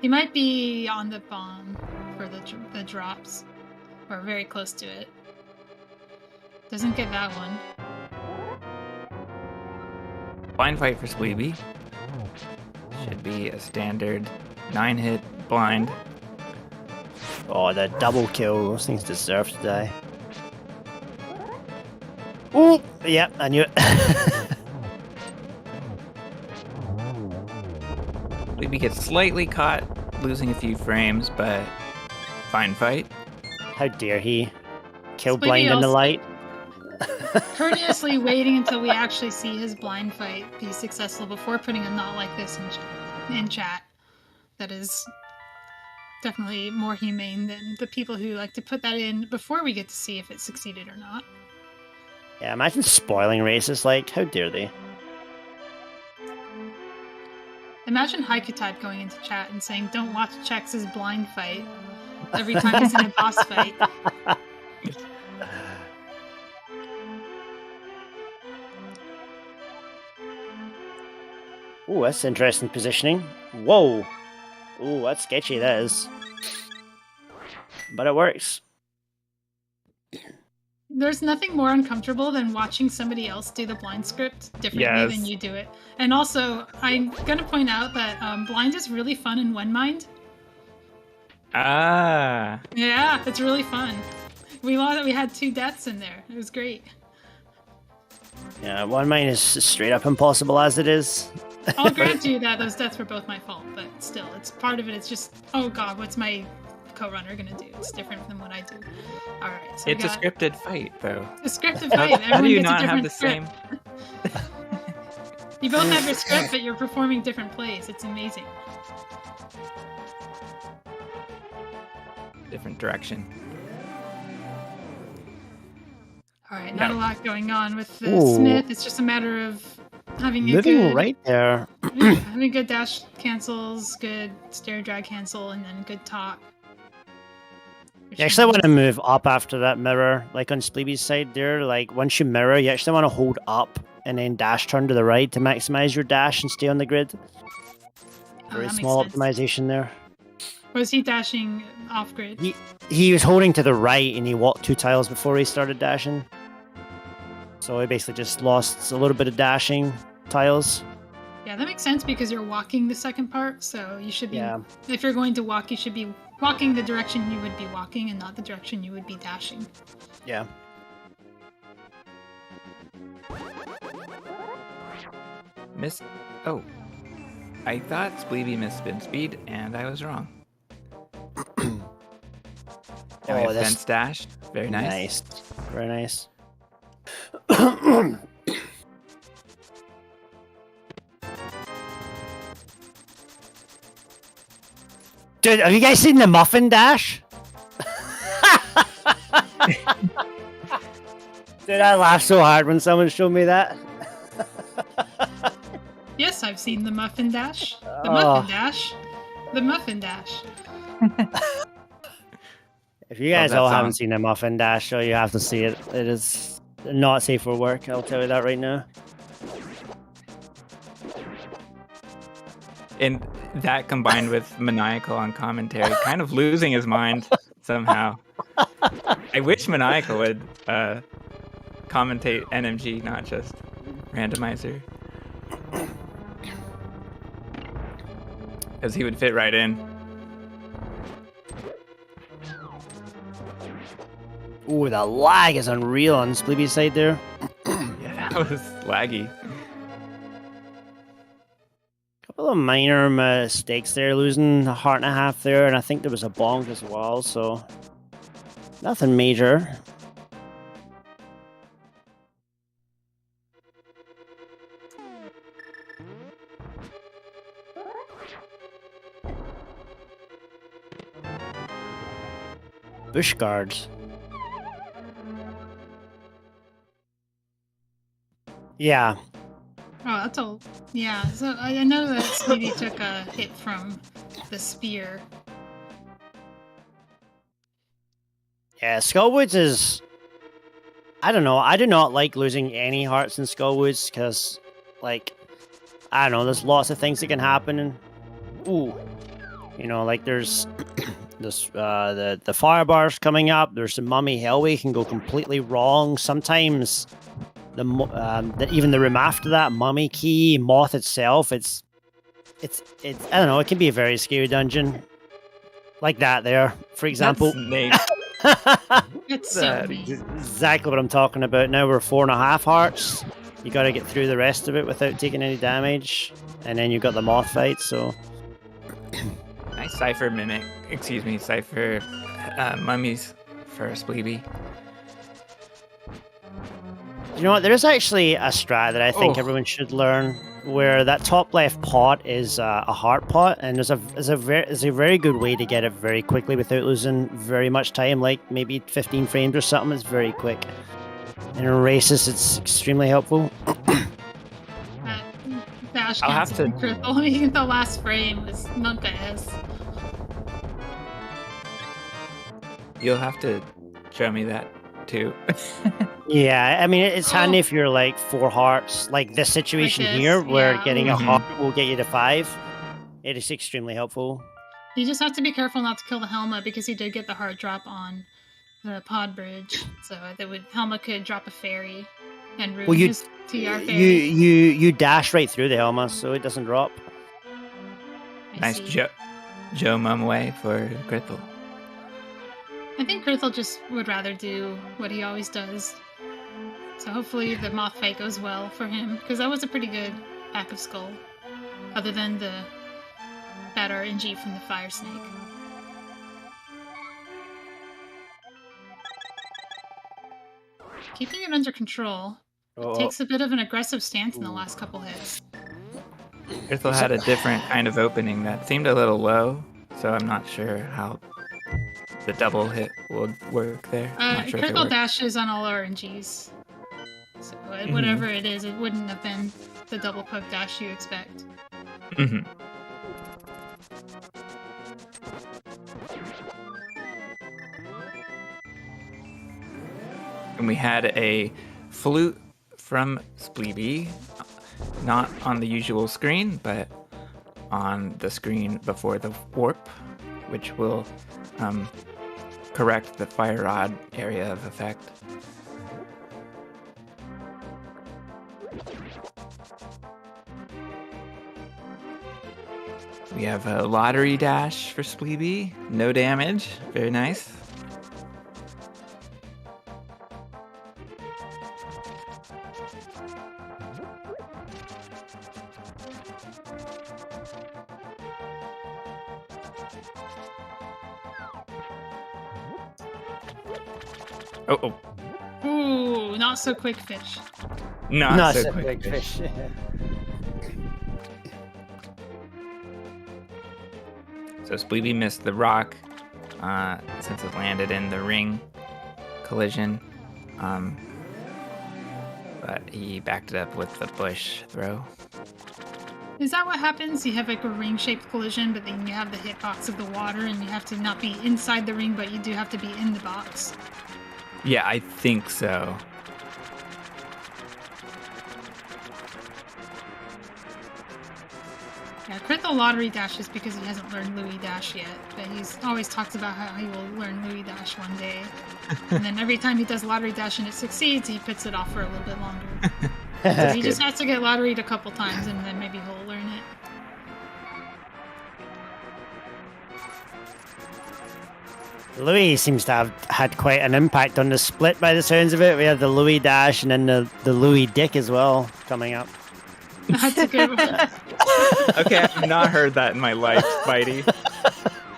He might be on the bomb for the drops. Or very close to it. Doesn't get that one. Blind fight for Spleebie. Should be a standard 9-hit blind. Oh, the double kill. Those things deserve to die. Oh, yeah, I knew it. Spleebie gets slightly caught, losing a few frames, but fine fight. How dare he? Kill Spleebie blind in the also- light. Courteously waiting until we actually see his blind fight be successful before putting a not like this in chat. That is definitely more humane than the people who like to put that in before we get to see if it succeeded or not. Yeah, imagine spoiling races. Like, how dare they? Imagine Haikutype going into chat and saying, "Don't watch Chex' blind fight" every time he's in a boss fight. Oh, that's interesting positioning. Whoa. Oh, that's sketchy, that is. But it works. There's nothing more uncomfortable than watching somebody else do the blind script differently than you do it. And also, I'm gonna point out that blind is really fun in One Mind. Ah. Yeah, it's really fun. We had 2 deaths in there. It was great. Yeah, One Mind is straight up impossible as it is. I'll grant you that those deaths were both my fault, but still, it's part of it. It's just, oh god, what's my co-runner gonna do? It's different than what I do. All right, so It's a scripted fight, though. a scripted fight. How Everyone do you gets a not have different the script. same You both have your script, but you're performing different plays. It's amazing. different direction? All right, not a lot going on with the Ooh. Smith. It's just a matter of having a Moving good, right there. having good dash cancels, good stair drag cancel, and then good top. You actually want to move up after that mirror, like on Spleebie's side there. Like once you mirror, you actually want to hold up and then dash turn to the right to maximize your dash and stay on the grid. Very that makes small sense. optimization there. Was he dashing off grid? He was holding to the right and he walked 2 tiles before he started dashing. So he basically just lost a little bit of dashing tiles. Yeah, that makes sense because you're walking the second part, so you should be. Yeah. If you're going to walk, you should be walking the direction you would be walking and not the direction you would be dashing. Yeah. Miss. Oh. I thought Spleebie missed spin speed, and I was wrong. Now we have this- fence dash. Very nice. Nice. Very nice. Dude, have you guys seen the muffin dash? Dude, I laughed so hard when someone showed me that. Yes, I've seen the muffin dash. The Oh. muffin dash. The muffin dash. If you guys that all song. haven't seen the muffin dash show, you have to see it. It is not safe for work, I'll tell you that right now. And that combined with Maniacal on commentary, kind of losing his mind somehow. I wish Maniacal would commentate NMG, not just randomizer. Because he would fit right in. Ooh, the lag is unreal on Spleebie's side there. Yeah, that was laggy. Couple of minor mistakes there, losing a heart and a half there, and I think there was a bonk as well, so nothing major. Bush guards. Yeah, Oh, that's all. Yeah, so I know that Speedy took a hit from the spear. Yeah, Skullwoods is... I don't know. I do not like losing any hearts in Skullwoods because, like, I don't know. There's lots of things that can happen. And, ooh, you know, like there's this the fire bars coming up. There's the mummy hellway can go completely wrong. Sometimes even the room after that, mummy key, moth itself. It's I don't know. It can be a very scary dungeon, like that there, for example. It's so neat. Exactly what I'm talking about. Now we're 4.5 hearts. You got to get through the rest of it without taking any damage, and then you've got the moth fight. So Nice Cypher mimic. Excuse me, Cypher mummies for Spleebie. you know what? There is actually a strat that I think Oh. everyone should learn, where that top left pot is a heart pot, and there's a very good way to get it very quickly without losing very much time, like maybe 15 frames or something. It's very quick. In races, it's extremely helpful. Dash I'll have cancel to- from Krithel. The last frame was not S. You'll have to show me that too. Yeah, I mean, it's handy if you're like 4 hearts, like this situation this, here, where yeah. getting a Mhm. heart will get you to 5. It is extremely helpful. You just have to be careful not to kill the Helma because he did get the hard drop on the pod bridge. So Helma could drop a fairy and ruin his TR fairy. You dash right through the Helma, so it doesn't drop. I Nice see. Joe Mum way for Krithel. I think Krithel just would rather do what he always does. So hopefully the moth fight goes well for him, because that was a pretty good back of skull. Other than the bad RNG from the fire snake. Keeping it under control. Oh, Takes a bit of an aggressive stance in the last couple hits. Krithel had a different kind of opening that seemed a little low, so I'm not sure how the double hit would work there. I'm not sure if it Krithel worked. dashes on all RNGs. So whatever it is, it wouldn't have been the double poke dash you expect. Mhm. And we had a flute from Spleebie, not on the usual screen, but on the screen before the warp, which will correct the fire rod area of effect. We have a lottery dash for Spleebie, no damage, very nice. Oh, Ooh, not so quick fish. not, not so so quick. big fish. So Spleebie missed the rock since it landed in the ring collision. But he backed it up with the bush throw. Is that what happens? You have like a ring-shaped collision, but then you have the hitbox of the water, and you have to not be inside the ring, but you do have to be in the box. Yeah, I think so. Yeah, Krithel lottery dashes because he hasn't learned Louis Dash yet, but he's always talks about how he will learn Louis Dash one day. And then every time he does lottery dash and it succeeds, he puts it off for a little bit longer. So he just has to get lotteried a couple times, and then maybe he'll learn it. Louis seems to have had quite an impact on the split by the sounds of it. We had the Louis dash and then the Louis dick as well coming up. That's a good one. Okay, I've not heard that in my life, Spidey.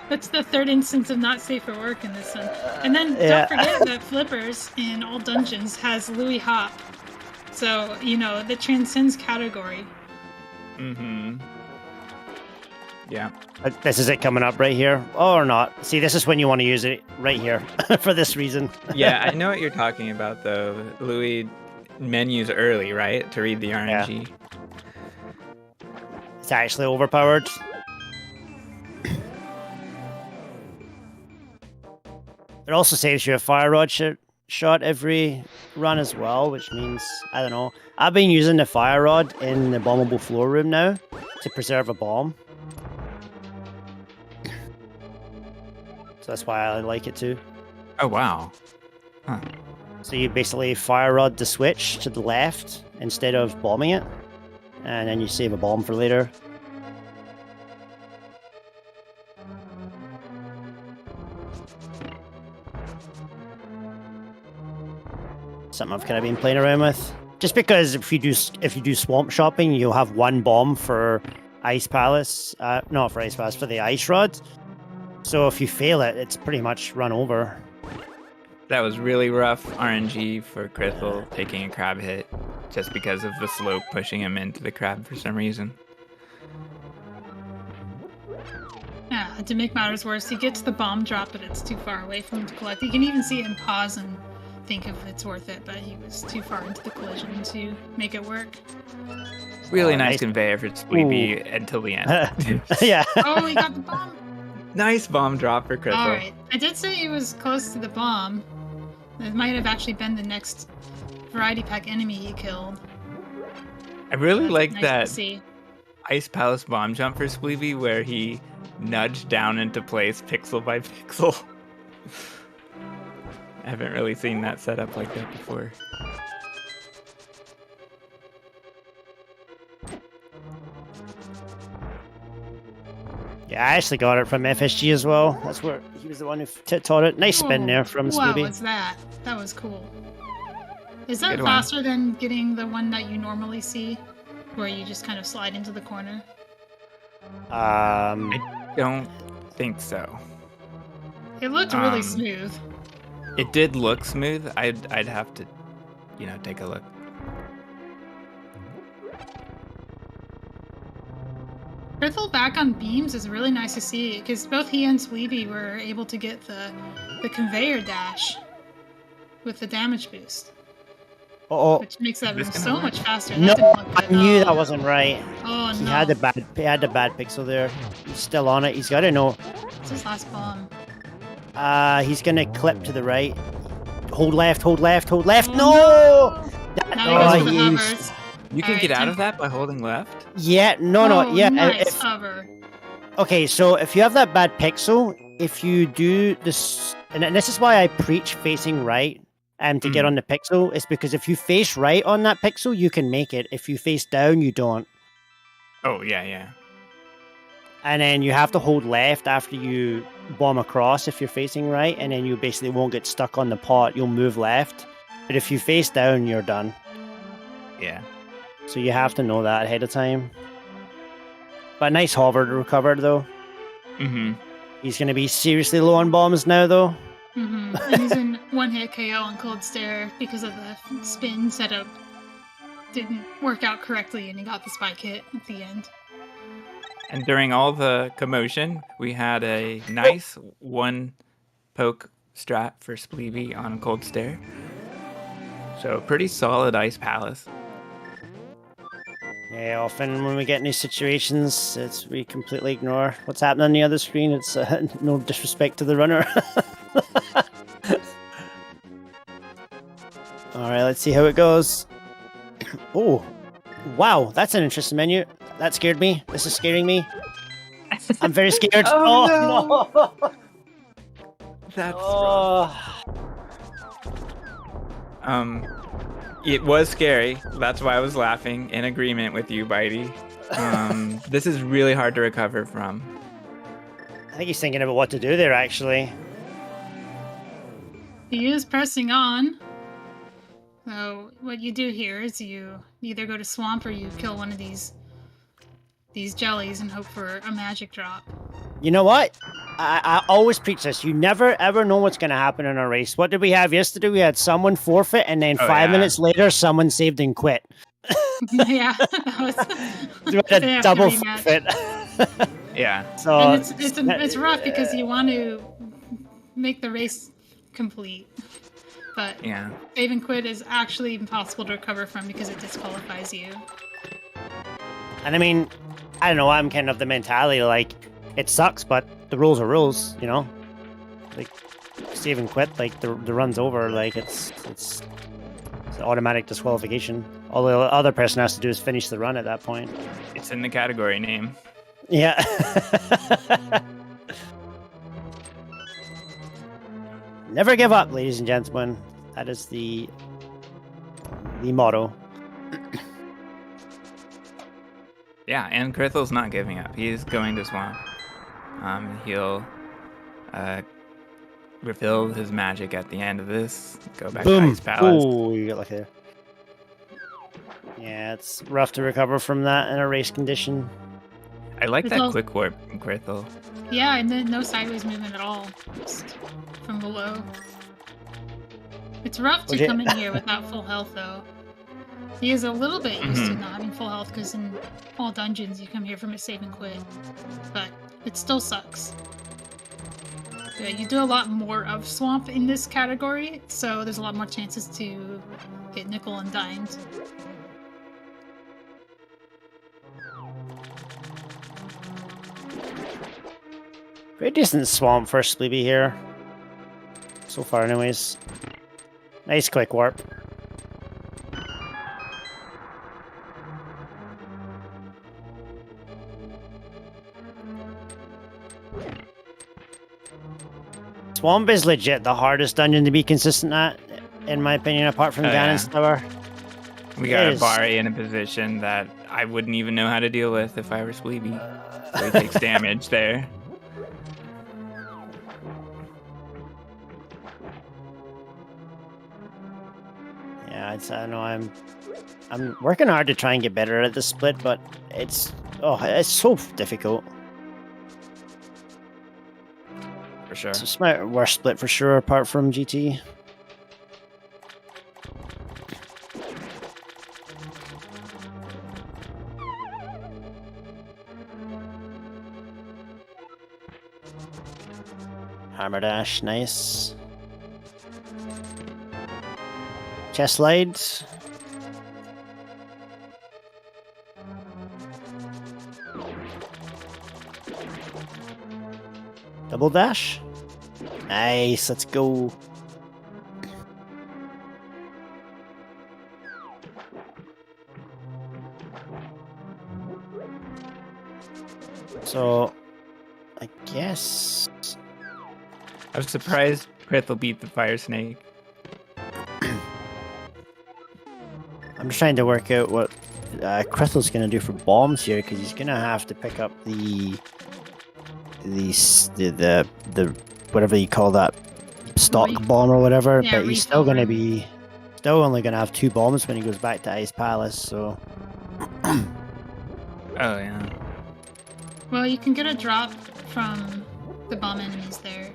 That's the third instance of not safe for work in this one. And then Yeah. don't forget that Flippers in all dungeons has Louis Hop. So, you know, that transcends category. Mm-hmm. Yeah. This is it coming up right here. Oh, or not. See, this is when you want to use it right here for this reason. Yeah, I know what you're talking about, though. Louis menus early, right? To read the RNG. It's actually overpowered. It also saves you a fire rod shot every run as well, which means, I don't know. I've been using the fire rod in the bombable floor room now to preserve a bomb. So that's why I like it too. Oh, wow. Huh. So you basically fire rod the switch to the left instead of bombing it, and then you save a bomb for later. Something I've kind of been playing around with. Just because if you do swamp shopping, you'll have one bomb for Ice Palace. Not for Ice Palace, for the Ice Rod. So if you fail it, it's pretty much run over. That was really rough RNG for Krithel taking a crab hit just because of the slope pushing him into the crab for some reason. Yeah, to make matters worse, he gets the bomb drop, but it's too far away for him to collect. You can even see him pause and think if it's worth it, but he was too far into the collision to make it work. Really nice conveyor for Spleebie until the end. Yeah. Oh, he got the bomb! Nice bomb drop for Krithel. Alright, I did say he was close to the bomb. It might have actually been the next variety pack enemy he killed. I really like Nice that to see. Ice Palace bomb jump for Spleebie where he nudged down into place pixel by pixel. I haven't really seen that set up like that before. Yeah, I actually got it from FSG as well. That's where he was the one who taught it. Nice spin there from What Spleebie. was that? That was cool. Is that Good one. faster than getting the one that you normally see? Where you just kind of slide into the corner? I don't think so. It looked really Um, smooth. It did look smooth. I'd have to, take a look. Krithel back on beams is really nice to see because both he and Spleebie were able to get the conveyor dash with the damage boost, Oh, which makes that Is room this so gonna much faster. no, That didn't look I good. knew Oh. that wasn't right. Oh He no! had the bad pixel there. He's still on it. He's got to know. It's his last bomb. He's gonna clip to the right. Hold left, hold left, hold left. Oh, No! Now he goes Oh, for the you- hovers. You can Alright, get out time- of that by holding left? Yeah, no, Oh, yeah. Nice hover. Okay, so if you have that bad pixel, if you do this, and this is why I preach facing right to get on the pixel, is because if you face right on that pixel, you can make it. If you face down, you don't. Oh, yeah. And then you have to hold left after you bomb across if you're facing right, and then you basically won't get stuck on the pot. You'll move left. But if you face down, you're done. Yeah. So you have to know that ahead of time. But nice hover to recover, though. Mm-hmm. He's going to be seriously low on bombs now, though. And he's in one-hit KO on Cold Stare because of the spin setup. Didn't work out correctly, and he got the spike hit at the end. And during all the commotion, we had a nice one poke strat for Spleebie on Cold Stare. So pretty solid Ice Palace. Yeah, often when we get in these situations, we completely ignore what's happening on the other screen. It's no disrespect to the runner. Alright, let's see how it goes. Oh, wow, that's an interesting menu. That scared me. This is scaring me. I'm very scared. Oh, no! That's Oh. It was scary. That's why I was laughing. In agreement with you, Bitey. This is really hard to recover from. I think he's thinking about what to do there, actually. He is pressing on. So what you do here is you either go to swamp or you kill one of these jellies and hope for a magic drop. You know what? I always preach this. You never ever know what's going to happen in a race. What did we have yesterday? We had someone forfeit, and then 5 minutes later, someone saved and quit. Yeah, that was We had a double rematch. forfeit. Yeah. So And it's rough because you want to make the race complete, but Yeah. save and quit is actually impossible to recover from because it disqualifies you. and I mean, I don't know. I'm kind of the mentality like it sucks, but the rules are rules. You know, like save and quit, like the run's over. Like it's an automatic disqualification. All the other person has to do is finish the run at that point. It's in the category name. Yeah. Never give up, ladies and gentlemen. That is the motto. Yeah, and Krithel's not giving up. He's going to Swamp. He'll refill his magic at the end of this. Go back to Ice Palace. Oh, you got lucky there. Yeah, it's rough to recover from that in a race condition. I like It's that all- quick warp from Krithel. Yeah, and then no sideways movement at all. Just from below. It's rough to Okay. come in here without full health, though. He is a little bit used to Mhm. not having full health, because in all dungeons you come here from a save and quit. But it still sucks. Yeah, you do a lot more of Swamp in this category, so there's a lot more chances to get nickel and dimed. Pretty decent swamp for Spleebie here. So far, anyways. Nice quick warp. Swamp is legit the hardest dungeon to be consistent at, in my opinion, apart from Oh, Ganon's yeah. Tower. We got It is- Abari in a position that I wouldn't even know how to deal with if I were Spleebie. So he takes damage there. Yeah, I know I'm working hard to try and get better at the split, but it's so difficult. For sure. It's my worst split for sure, apart from GT. Hammer dash, nice. Chest slide. Double dash. Nice, let's go. So, I guess... I was surprised Krithel beat the Fire Snake. I'm just trying to work out what Krithel's going to do for bombs here, because he's going to have to pick up the whatever you call that, stock bomb or whatever, Yeah, but he's still going to refill be only going to have 2 bombs when he goes back to Ice Palace, so... Oh, yeah. Well, you can get a drop from the bomb enemies there.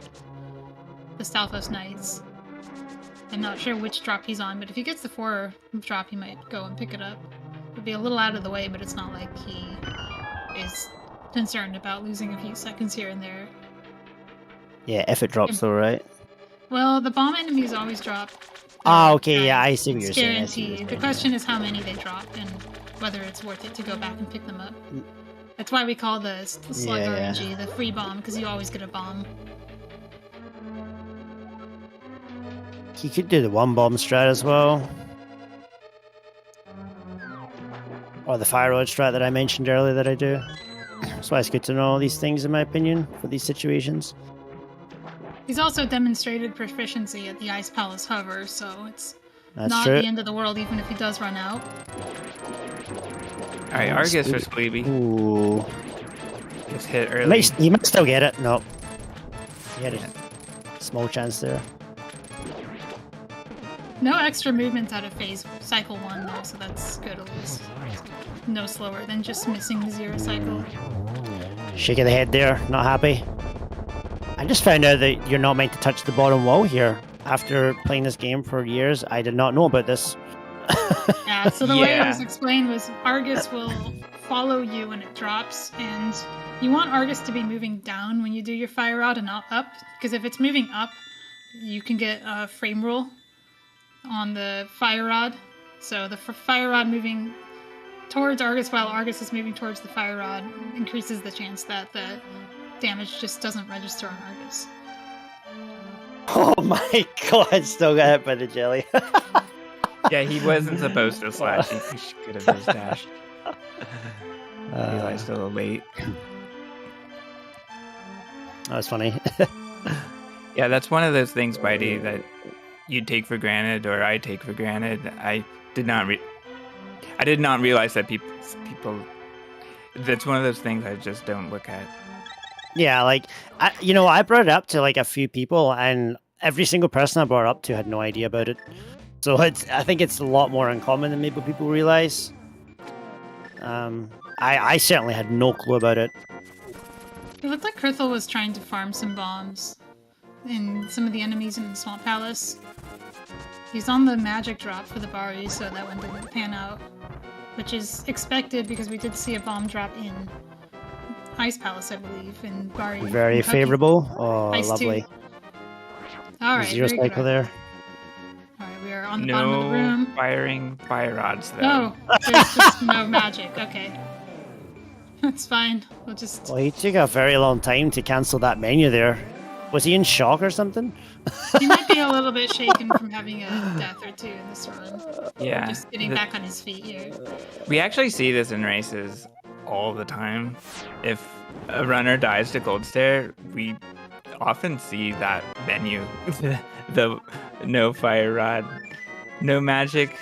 The Stalfos Knights. I'm not sure which drop he's on, but if he gets the 4 drop, he might go and pick it up. It'll be a little out of the way, but it's not like he is concerned about losing a few seconds here and there. Yeah, if it drops though, right? Well, the bomb enemies always drop. Ah, okay, yeah, I see what It's you're saying. I see what you're guaranteed. The saying. question is how many they drop and whether it's worth it to go back and pick them up. That's why we call the slug Yeah, RNG the free bomb, because you always get a bomb. He could do the 1 bomb strat as well. Or the fire road strat that I mentioned earlier that I do. That's why it's good to know all these things, in my opinion, for these situations. He's also demonstrated proficiency at the Ice Palace hover, so it's That's not true. the end of the world even if he does run out. Alright, Argus for Spleebie. Ooh. Just hit He early. might still get it. No. He had a small chance there. No extra movements out of phase cycle 1 though, so that's good at least. No slower than just missing the 0 cycle. Shake of the head there. Not happy. I just found out that you're not meant to touch the bottom wall here. After playing this game for years, I did not know about this. Yeah, so the way it Yeah. was explained was Argus will follow you when it drops, and you want Argus to be moving down when you do your fire rod and not up, because if it's moving up, you can get a frame roll on the fire rod. So the fire rod moving towards Argus while Argus is moving towards the fire rod increases the chance that the damage just doesn't register on Argus. Oh my god, still got hit by the jelly. Yeah, he wasn't supposed to slash. He could have just dashed. Realized a little late. That was funny. Yeah, that's one of those things, Bitey, that you take for granted, or I take for granted. I did not realize that people. That's one of those things I just don't look at. Yeah, like I brought it up to like a few people, and every single person I brought it up to had no idea about it. So I think it's a lot more uncommon than maybe people realize. I certainly had no clue about it. It looked like Krithel was trying to farm some bombs in some of the enemies in the Swamp Palace. He's on the magic drop for the Bari, so that one didn't pan out. Which is expected because we did see a bomb drop in Ice Palace, I believe, in Bari. Very favorable. Oh, Ice lovely. 2. Alright, Zero cycle there. Alright, we are on the bottom of the room. No firing fire rods, though. No, there's just no magic. Okay. That's fine. We'll just... Well, he took a very long time to cancel that menu there. Was he in shock or something? He might be a little bit shaken from having a death or two in this run. Yeah. Just getting back on his feet here. We actually see this in races all the time. If a runner dies to Gold Stare, we often see that menu. the no fire rod, no magic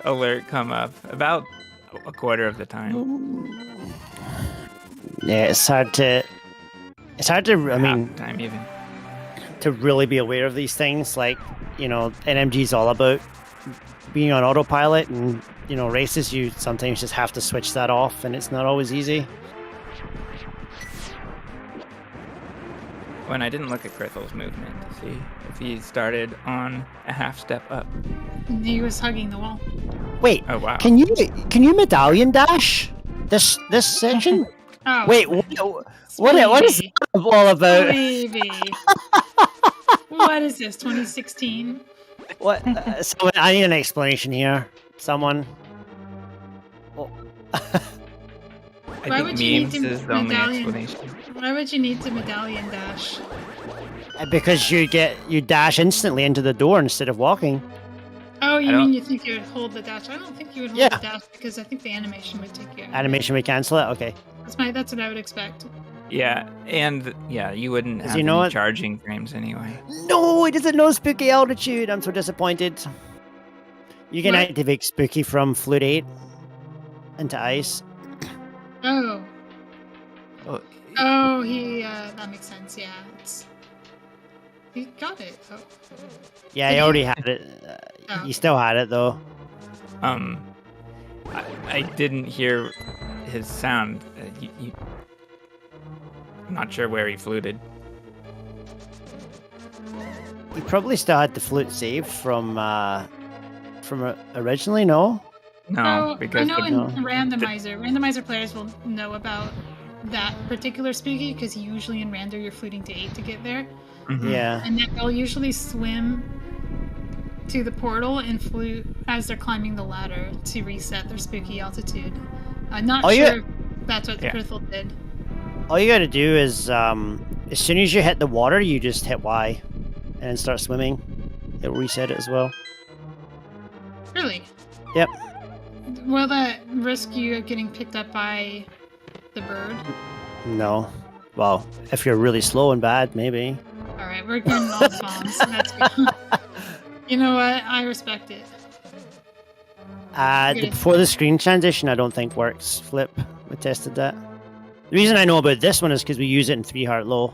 alert come up about a quarter of the time. Yeah, it's hard to. I mean, Half the time even. To really be aware of these things. Like, NMG is all about being on autopilot, and races you sometimes just have to switch that off, and it's not always easy. When I didn't look at Krithel's movement to see if he started on a half step up. He was hugging the wall. Wait. Oh wow. Can you medallion dash this section? Oh. Wait. What is that all about? Spleebie. What is this? 2016? What? I need an explanation here. Someone. Oh. Why would you need to is the only medallion? explanation. Why would you need to medallion dash? Because you dash instantly into the door instead of walking. Oh, you mean you think you would hold the dash? I don't think you would hold Yeah. the dash because I think the animation would take care of it. Animation would cancel it. Okay. That's what I would expect. Yeah, and you wouldn't have you know any what? charging frames anyway. No, it doesn't know spooky altitude. I'm so disappointed. You can What? activate spooky from Flute 8 into ice. Oh. Well, Oh, that makes sense. Yeah, he got it. Oh. Yeah, Did he he? already had it. Oh. He still had it though. I didn't hear his sound. I'm not sure where he fluted. He probably still had the flute saved from originally. No. No, Oh, because I know the, in randomizer players will know about that particular spooky because usually in Randor you're fluting to 8 to get there, Mhm. Yeah. and then they'll usually swim to the portal and flute as they're climbing the ladder to reset their spooky altitude. I'm not Oh, sure yeah. if that's what Yeah. Krithel did. All you gotta do is as soon as you hit the water, you just hit Y, and then start swimming. It'll reset it as well. Really? Yep. Will that risk you getting picked up by the bird? No. Well, if you're really slow and bad, maybe. Alright, we're getting all the bombs. That's good. You know what? I respect it. Good. Before the screen transition, I don't think works. Flip. We tested that. The reason I know about this one is because we use it in 3 heart low.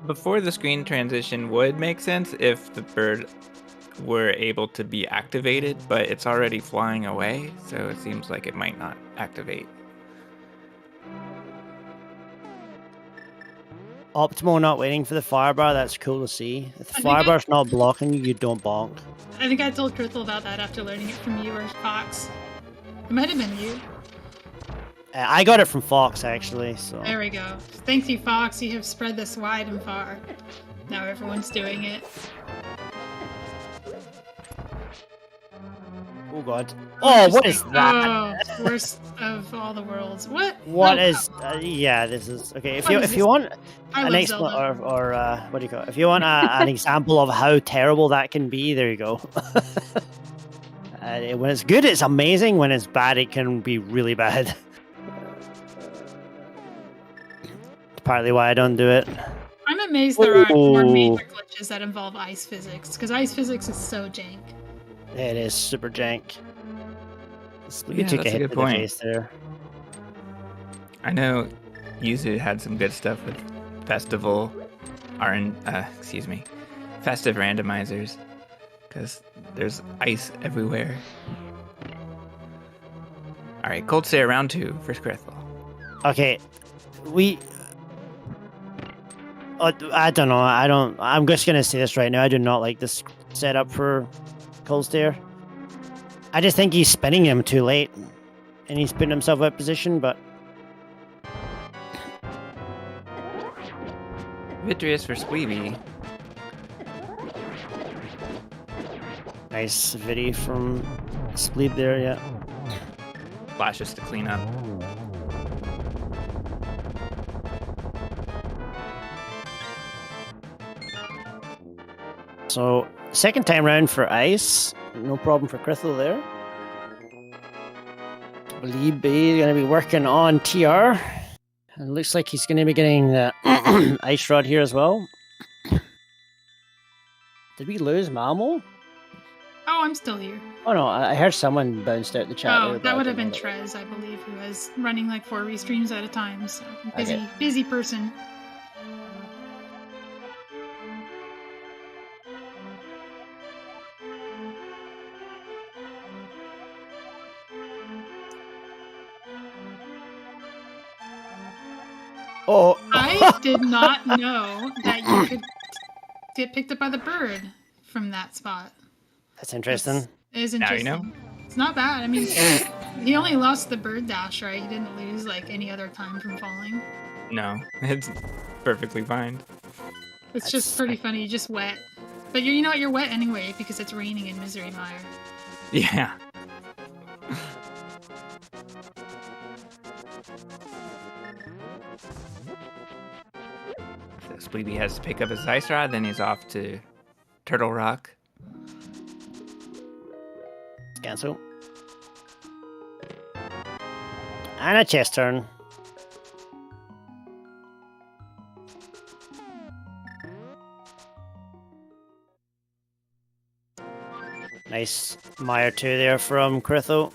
before the screen transition would make sense if the bird were able to be activated, but it's already flying away, so it seems like it might not activate. Optimal not waiting for the firebar, that's cool to see. If the I think firebar's not blocking you, you don't bonk. I think I told Krithel about that after learning it from you or Fox. It might have been you. I got it from Fox, actually, so... There we go. Thank you, Fox. You have spread this wide and far. Now everyone's doing it. Oh god. Oh, what is that? Oh, worst of of all the worlds. What? What Oh, is? Yeah, this is okay. What is If this? you want I an love Zelda. what do you call it? If you want an example of how terrible that can be, there you go. When it's good, it's amazing. When it's bad, it can be really bad. Partly why I don't do it. I'm amazed there aren't more Ooh. major glitches that involve ice physics, because ice physics is so jank. It is super jank. We Yeah, took that's a a hit good to point. the face there. I know Yuzu had some good stuff with festival, festive randomizers, because there's ice everywhere. All right, Cold Stare round 2 for Krithel. Okay, I don't know. I'm just gonna say this right now. I do not like this setup for Cold Stare. I just think he's spinning him too late, and he's putting himself out of position. But Vitreous for Spleebie. nice viddy from Spleebie there. Yeah. Flashes to clean up. So second time round for ice. No problem for Krithel there. Spleebie is going to be working on TR. And looks like he's going to be getting the ice rod here as well. Did we lose Malmo? Oh, I'm still here. Oh no, I heard someone bounced out the chat. Oh, there, but that I would have don't been know Trez, I believe, who was running like 4 restreams at a time. So Okay. busy person. Oh, I did not know that you could get picked up by the bird from that spot. that's interesting. It is Now you interesting. know. It's not bad. I mean, he only lost the bird dash, right? He didn't lose like any other time from falling. No, it's perfectly fine. It's just pretty funny. You're just wet. But you know what? You're wet anyway because it's raining in Misery Mire. Yeah. So Spleebie has to pick up his ice rod, then he's off to Turtle Rock. Cancel. And a chest turn. Nice Mire 2 there from Krithel.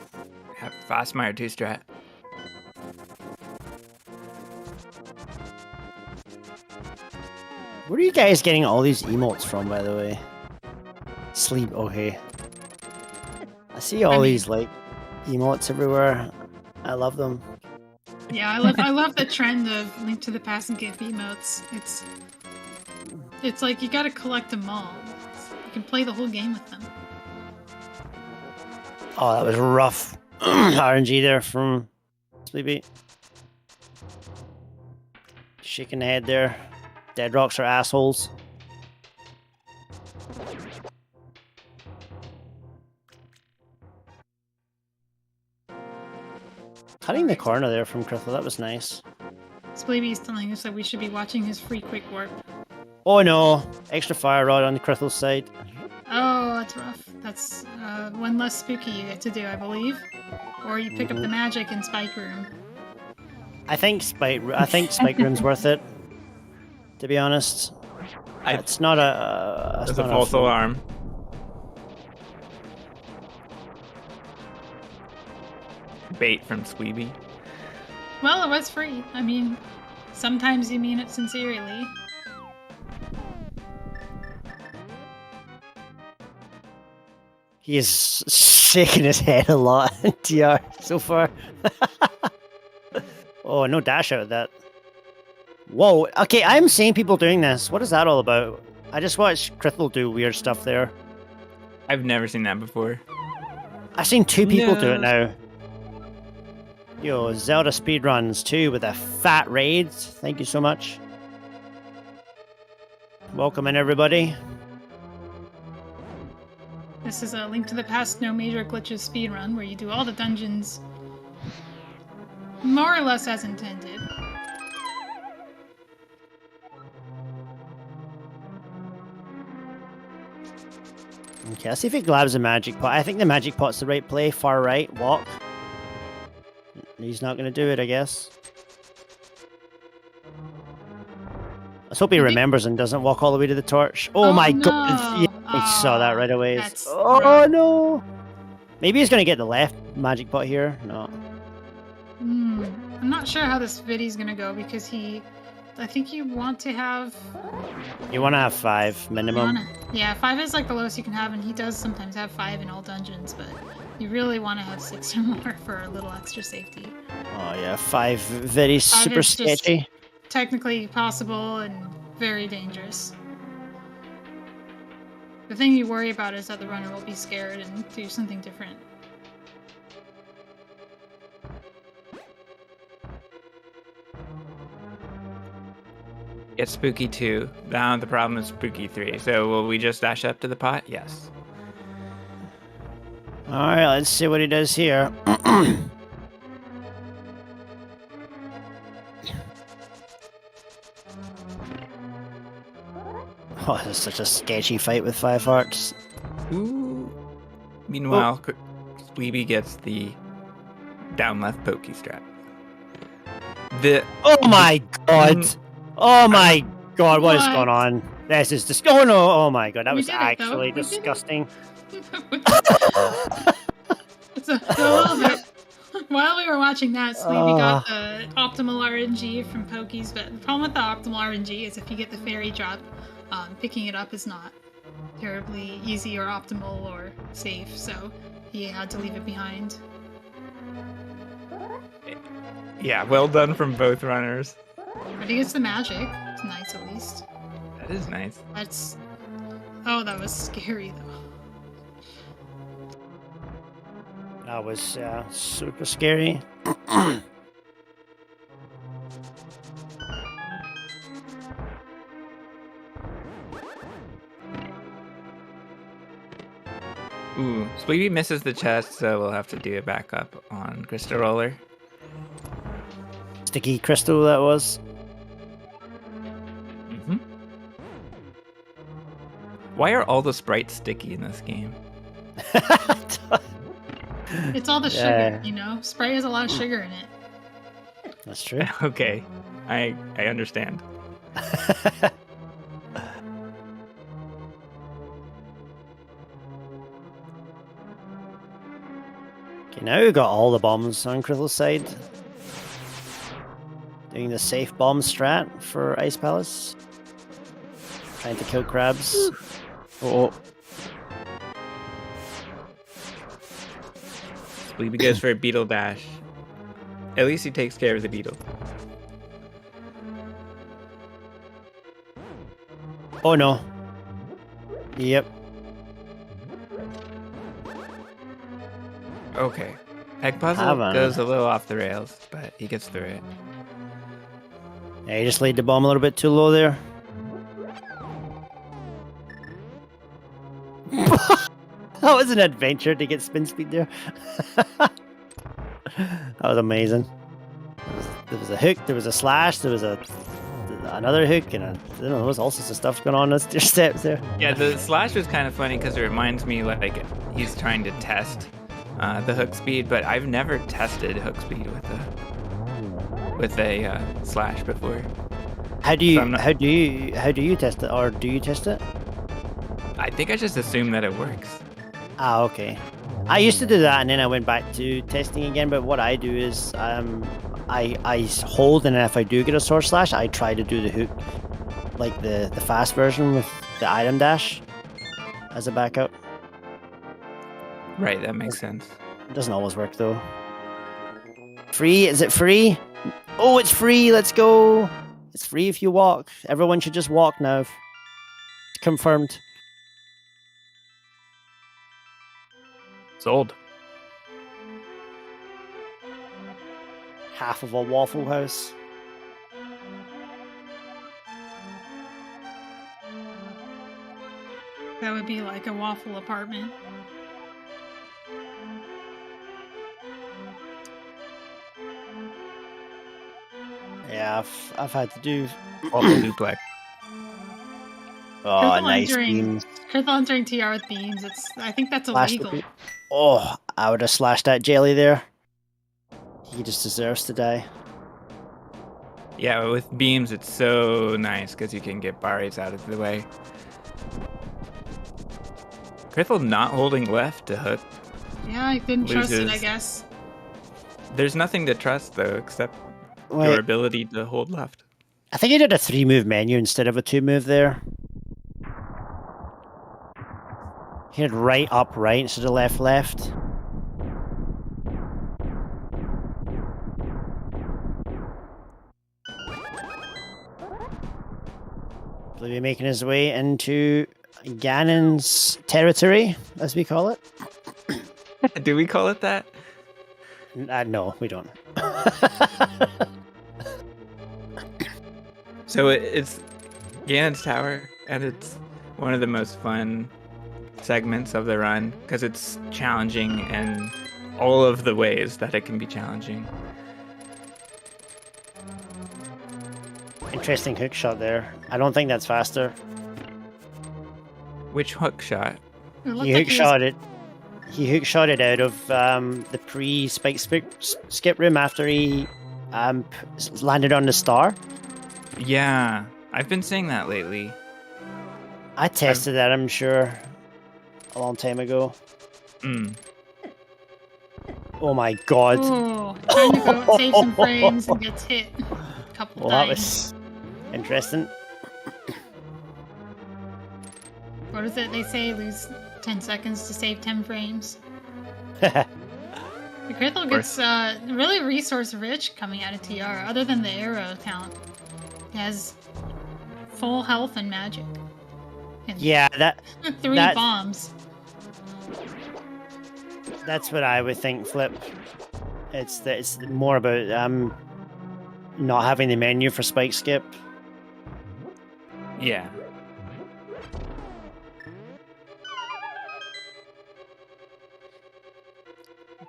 Fast Mire 2 strat. Where are you guys getting all these emotes from, by the way? Sleep, okay. I see all these like emotes everywhere. I love them. Yeah, I love the trend of Link to the Past and GIF emotes. It's like you gotta collect them all. You can play the whole game with them. Oh, that was rough. RNG there from Spleebie. Shaking the head there. Dead rocks are assholes. Cutting the corner there from Krithel, that was nice. Spleebie's telling us that we should be watching his free quick warp. Oh no! Extra fire rod on the Krithel side. Oh, that's rough. That's one less spooky you get to do, I believe. Or you pick up the magic in Spike Room. I think Spike Room's worth it. To be honest, it's not a. That's a false alarm. Bait from Spleebie. Well, it was free. I mean, sometimes you mean it sincerely. He is shaking his head a lot in TR so far. Oh, no dash out of that. Whoa, okay, I'm seeing people doing this. What is that all about? I just watched Krithel do weird stuff there. I've never seen that before. I've seen 2 people do No. it now. Yo, ZeldaSpeedRuns 2 with a fat raid. Thank you so much. Welcome in, everybody. This is a Link to the Past No Major Glitches speedrun where you do all the dungeons more or less as intended. Okay, let's see if he grabs a magic pot. I think the magic pot's the right play. Far right, walk. He's not going to do it, I guess. Let's hope he remembers and doesn't walk all the way to the torch. Oh, my god! Yeah, I saw that right away. Oh no! Maybe he's going to get the left magic pot here. No. I'm not sure how this viddy's going to go because I think you want to have... You want to have 5 minimum. Yeah, 5 is like the lowest you can have, and he does sometimes have 5 in all dungeons, but you really want to have 6 or more for a little extra safety. Oh yeah, 5 very super sketchy. Technically possible and very dangerous. The thing you worry about is that the runner will be scared and do something different. It's Spooky 2. Now the problem is Spooky 3. So will we just dash up to the pot? Yes. Alright, let's see what he does here. Oh, this is such a sketchy fight with 5 hearts. Ooh. Meanwhile, Spleebie gets the down left pokey strap. Oh my god! Oh my god, what is going on? This is just... Oh no! Oh my god, that was actually disgusting. So a little bit. While we were watching that, Spleebie got the optimal RNG from Pokies, but the problem with the optimal RNG is if you get the fairy drop, picking it up is not terribly easy or optimal or safe, so he had to leave it behind. Yeah, well done from both runners. But he gets the magic. It's nice at least. That is nice. That's... Oh, that was scary though. That was super scary. Ooh, Spleebie misses the chest, so we'll have to do a backup on Crystal Roller. Sticky crystal that was. Mm-hmm. Why are all the sprites sticky in this game? It's all the sugar, you know? Sprite has a lot of sugar in it. That's true. Okay, I understand. Okay, now we've got all the bombs on Krithel's side. Doing the safe bomb strat for Ice Palace. Trying to kill crabs. Oh. Spleebie goes for a beetle dash. At least he takes care of the beetle. Oh no. Yep. Okay. Egg puzzle goes a little off the rails, but he gets through it. Yeah, he just laid the bomb a little bit too low there. That was an adventure to get spin speed there. That was amazing. There was a hook, there was a slash, there was another hook, and there was all sorts of stuff going on. There's steps there. Yeah, the slash was kind of funny because it reminds me like he's trying to test the hook speed, but I've never tested hook speed with a slash before. How do you test it, or do you test it? I think I just assume that it works. Ah, okay. I used to do that, and then I went back to testing again. But what I do is, I hold, and if I do get a sword slash, I try to do the hook, like the fast version with the item dash, as a backup. Right, that makes sense. It doesn't always work though. Free? Is it free? Oh, it's free. Let's go. It's free if you walk. Everyone should just walk now. Confirmed. Sold. Half of a Waffle House. That would be like a waffle apartment. Yeah, I've had to do. Awful duplex. Oh, Krithel nice entering- beams. Krithel entering TR with beams. I think that's Slash the illegal. beam. Oh, I would have slashed that jelly there. He just deserves to die. Yeah, with beams, it's so nice because you can get bar rates out of the way. Krithel not holding left to hook. Yeah, I didn't trust it, I Loses. guess. There's nothing to trust, though, except Wait, your ability to hold left. I think he did a 3-move menu instead of a 2-move there. He had right, up, right instead of left, left. Spleebie making his way into Ganon's territory, as we call it. Do we call it that? No, we don't. So it's Ganon's Tower, and it's one of the most fun segments of the run because it's challenging in all of the ways that it can be challenging. Interesting hook shot there. I don't think that's faster. Which hook shot? It looked He like hook shot it. He hook shot it out of the pre-spike skip room after he landed on the star. Yeah, I've been saying that lately. I tested that, I'm sure, a long time ago. Mm. Oh my god. Oh, trying to go save some frames and gets hit a couple Well, that times. was interesting. What is it? They say lose 10 seconds to save 10 frames. Yeah, The Krithel gets really resource rich coming out of TR, other than the arrow count. He has full health and magic. And that 3 that- bombs. that's what I would think, Flip. It's more about not having the menu for spike skip. Yeah.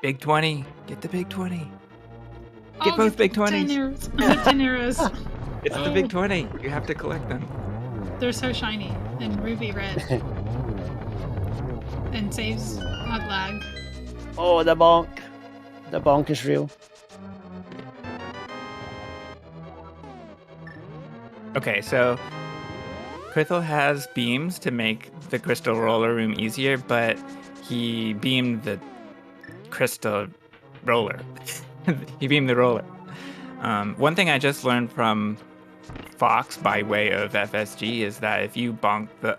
Big 20. Get the big 20. Get both big 10 20s. arrows. I need 10 arrows. It's the big 20. You have to collect them. They're so shiny and ruby red. And saves hug lag. Oh, the bonk. The bonk is real. Okay, so Krithel has beams to make the crystal roller room easier, but he beamed the crystal roller. He beamed the roller. One thing I just learned from Fox by way of FSG is that if you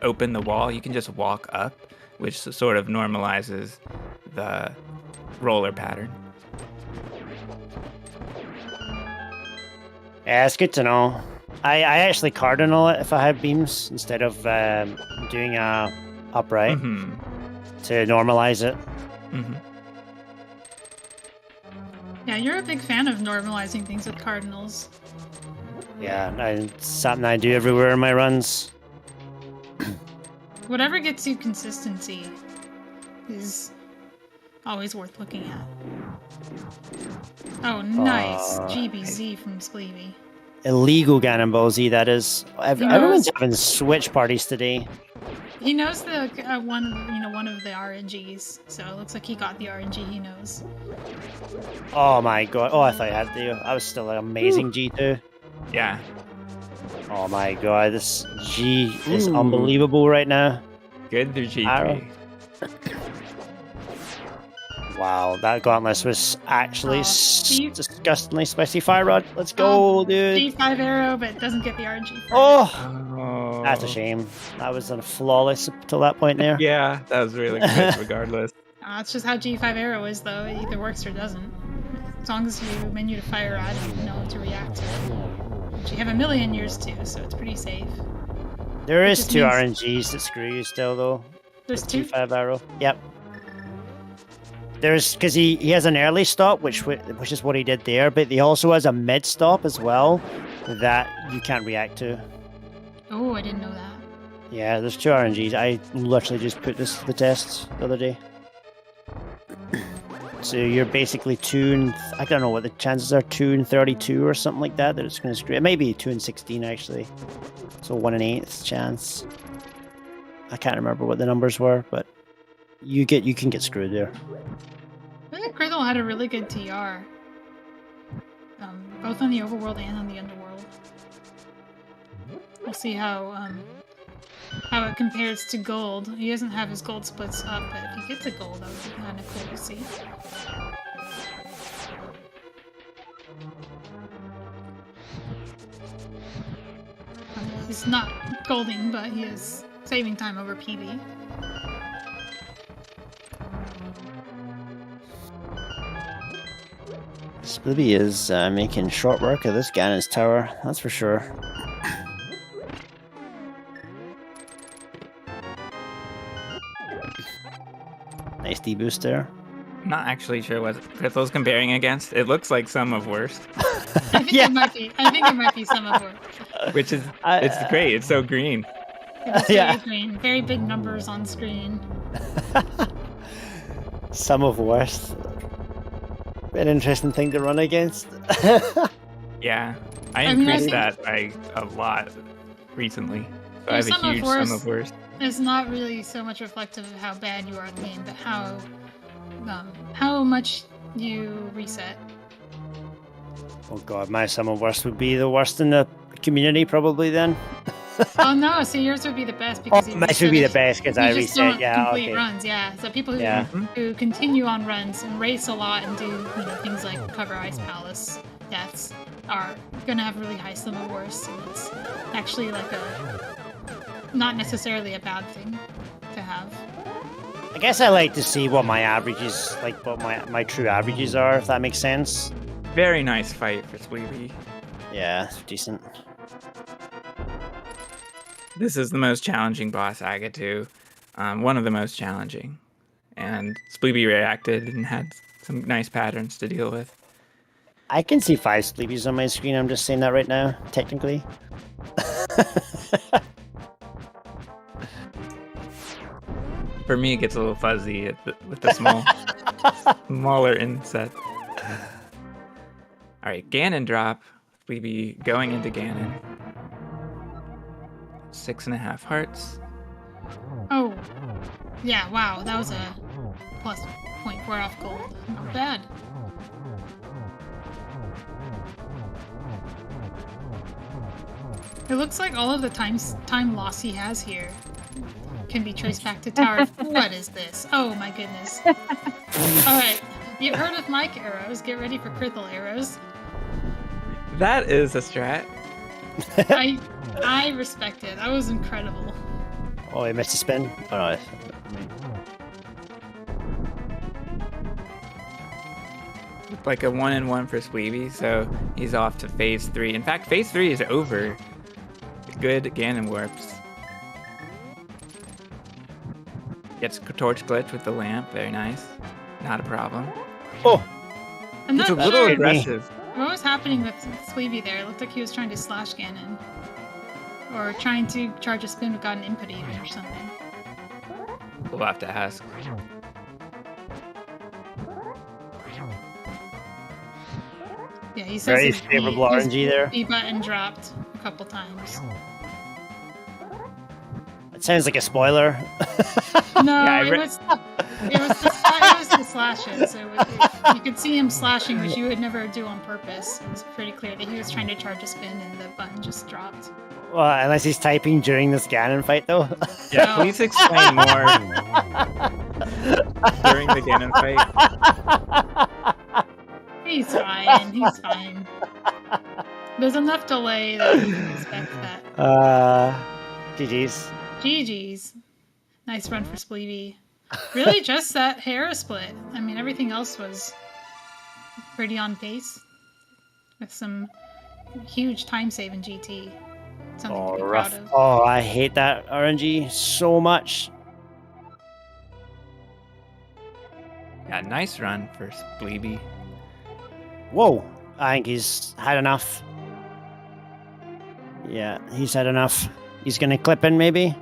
open the wall, you can just walk up, which sort of normalizes the roller pattern. Yeah, it's good to know. I actually cardinal it if I had beams instead of doing a upright Mm-hmm. to normalize it. Mm-hmm. Yeah, you're a big fan of normalizing things with cardinals. Yeah, it's something I do everywhere in my runs. Whatever gets you consistency is always worth looking at. Oh, nice. GBZ from Spleebie. Illegal Ganon Ball Z, that is. He Everyone's knows- having switch parties today. He knows the one of the RNGs, so it looks like he got the RNG he knows. Oh my god. Oh, I thought I had to. I was still an amazing G2. Yeah. Oh my god, this G is Ooh. unbelievable right now. Good through G3. Arrow. Wow, that gauntlet was actually Oh, Steve. disgustingly spicy. Fire Rod, let's go, dude. G5 arrow, but doesn't get the RNG for it. Oh, Oh. that's a shame. That was a flawless till that point there. Yeah, that was really good regardless. That's just how G5 arrow is, though. It either works or doesn't. As long as you menu to fire rod and know what to react to. Which you have a million years too, so it's pretty safe. There is just 2 means- RNGs that screw you still, though. There's 2. G5 arrow. Yep. There's because he has an early stop, which is what he did there, but he also has a mid stop as well that you can't react to. Oh, I didn't know that. Yeah, there's 2 RNGs. I literally just put this to the test the other day. So you're basically I don't know what the chances are, 2 and 32 or something like that it's going to screw. It may be 2 and 16 actually. So 1 and 8th chance. I can't remember what the numbers were, but you can get screwed there. I think Krithel had a really good TR. Both on the overworld and on the underworld. We'll see how it compares to gold. He doesn't have his gold splits up, but if he gets a gold, that would be kind of cool to see. He's not golding, but he is saving time over PB. Spleebie is making short work of this Ganon's tower, that's for sure. Nice deboost there. Not actually sure what Krithel's comparing against. It looks like Sum of Worst, I think it might be. I think it might be some of it. which is it's great. It's so green. It's very green. Very big numbers on screen. Some of worst. An interesting thing to run against. Yeah, I I mean, I increased think- that by a lot recently. So I have a Sum of huge Worst- Sum of Worst. It's not really so much reflective of how bad you are at the game, but how much you reset. Oh god, my Some of worst would be the worst in the community probably then. Oh no, so yours would be the best because you Mine should be the reset best because it. I You just reset, don't yeah, complete okay. runs, yeah. So people who Yeah. who continue on runs and race a lot and do things like cover Ice Palace deaths are gonna have really high Sum of Worst, and it's actually like not necessarily a bad thing to have. I guess I like to see what my averages, like what my true averages are, if that makes sense. Very nice fight for Spleebie. Yeah, decent. This is the most challenging boss I get to. One of the most challenging. And Spleebie reacted and had some nice patterns to deal with. I can see 5 Spleebies on my screen, I'm just saying that right now, technically. For me, it gets a little fuzzy with the smaller inset. Alright, Ganon drop. Spleebie going into Ganon. 6.5 hearts. Oh, yeah, wow, that was a plus 0.4 off gold. Not bad. It looks like all of the time loss he has here can be traced back to Tower. What is this? Oh my goodness. Alright, you've heard of Mike arrows. Get ready for Krithel arrows. That is a strat. I respect it. That was incredible. Oh, he missed a spin? Oh no. Like a 1-1 for Spleebie, so he's off to phase 3. In fact, phase 3 is over. Good Ganon warps. Gets torch glitch with the lamp. Very nice. Not a problem. Oh! I'm It's not a little sure aggressive. what was happening with Spleebie there. It looked like he was trying to slash Ganon. Or trying to charge a spin but got an input even or something. We'll have to ask. Yeah, he says Very his favorable his RNG there. B button dropped a couple times. It sounds like a spoiler. No, Yeah, it was the slashes. So you could see him slashing, which you would never do on purpose. It was pretty clear that he was trying to charge a spin and the button just dropped. Well, unless he's typing during this Ganon fight, though. Yeah, No. please explain more during the Ganon fight. He's fine. He's fine. There's enough delay that you can expect that. GG's. GG's. Nice run for Spleebie. Really just that hair split. I mean, everything else was pretty on pace. With some huge time save in GT. Something Oh, to be rough. proud of. Oh, I hate that RNG so much. Yeah, nice run for Spleebie. Whoa. I think he's had enough. Yeah, he's had enough. He's gonna clip in, maybe?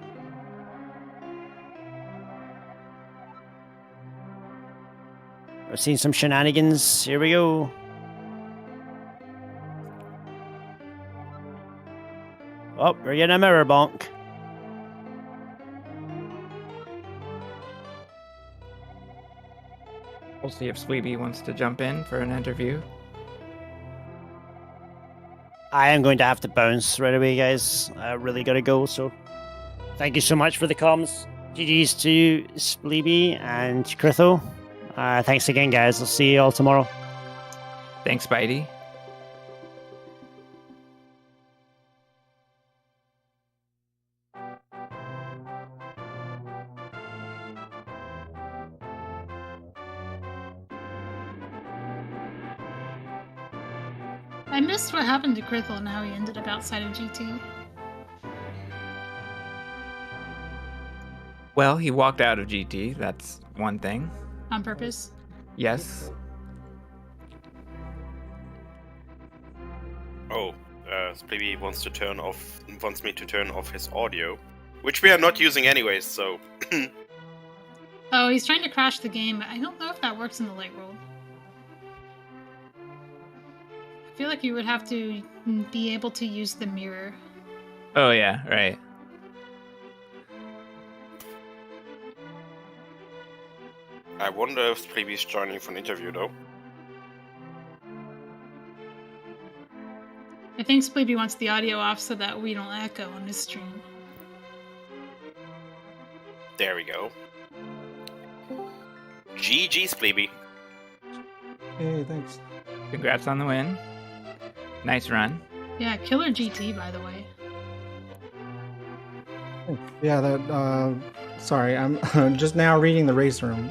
I've seen some shenanigans. Here we go. Oh, we're getting a mirror bonk. We'll see if Spleebie wants to jump in for an interview. I am going to have to bounce right away, guys. I really gotta go, so thank you so much for the comms. GG's to Spleebie and Krithel. Thanks again, guys. I'll see you all tomorrow. Thanks, Spidey. I missed what happened to Krithel and how he ended up outside of GT. Well, he walked out of GT. That's one thing. On purpose? Yes. Oh, Spleebie wants me to turn off his audio, which we are not using anyways. So. Oh, he's trying to crash the game, but I don't know if that works in the light world. I feel like you would have to be able to use the mirror. Oh, yeah, right. I wonder if Spleebie's joining for an interview, though. I think Spleebie wants the audio off so that we don't echo on his stream. There we go. GG, Spleebie. Hey, thanks. Congrats on the win. Nice run. Yeah, killer GT, by the way. Yeah, that. Sorry, I'm just now reading the race room.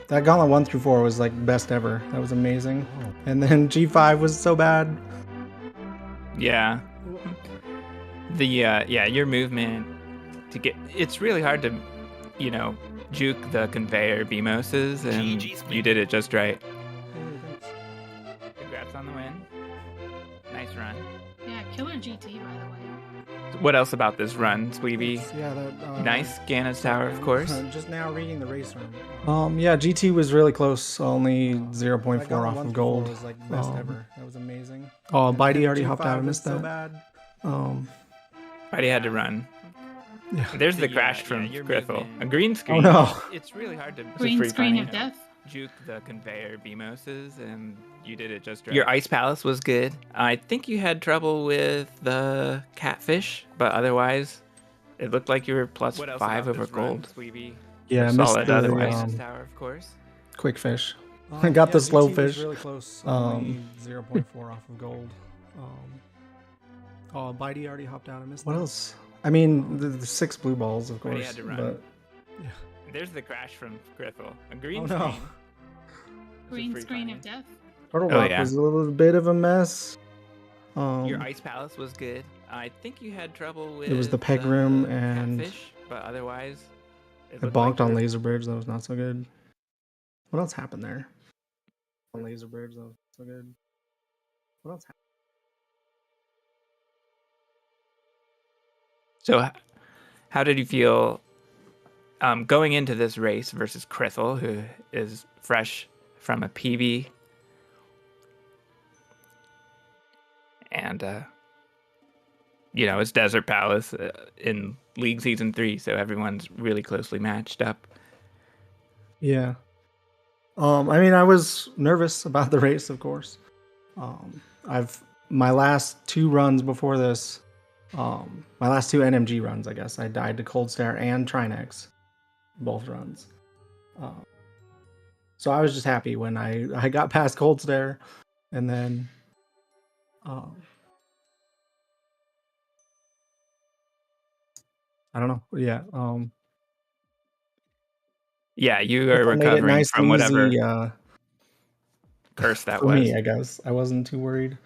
That Gauntlet 1 through 4 was like best ever. That was amazing. And then G5 was so bad. Yeah. The your movement to get it's really hard to, juke the conveyor BMOSes, and GG, you did it just right. Hey, thanks. Congrats on the win. Nice run. Yeah, killer GT, by the way. What else about this run, Spleebie? Yeah, that. Nice Ganna's Tower, of course. Just now reading the race room. Yeah, GT was really close. Only 0.4 off of gold. Was like best ever. That was amazing. Oh, Bitey already hopped out. I missed that. So bad. Already had to run. Yeah. There's the crash from Krithel. A green Oh screen. no. It's really hard to Green screen of death. juke the conveyor BMOSes, and you did it just right. Your Ice Palace was good. I think you had trouble with the catfish, but otherwise, it looked like you were plus 5 over gold. Yeah, I missed Solid the otherwise. Tower, of course. quick fish. I got the slow GT was fish. really close. Only 0.4 off of gold. Oh, Bitey already hopped out. I missed What that. else? I mean, the 6 blue balls, of Already course. had to run. But Yeah. There's the crash from Krithel. A green Oh, no. screen. Green pretty screen funny. of death. Turtle Oh, Rock yeah. was a little bit of a mess. Your Ice Palace was good. I think you had trouble with It was the peg room and catfish, but otherwise, I bonked on Laser Bridge. That was not so good. What else happened there? On Laser Bridge, that was so good. What else happened? So, how did you feel going into this race versus Krithel, who is fresh from a PB? And, it's Desert Palace in League Season 3, so everyone's really closely matched up. Yeah. I mean, I was nervous about the race, of course. My last 2 runs before this, my last 2 NMG runs, I guess, I died to Cold Stare and Trinex, both runs. So I was just happy when I got past Cold Stare, and then, I don't know. Yeah. Yeah, you are Krithel made it recovering nice from and whatever easy, curse that for was. me, I guess. I wasn't too worried.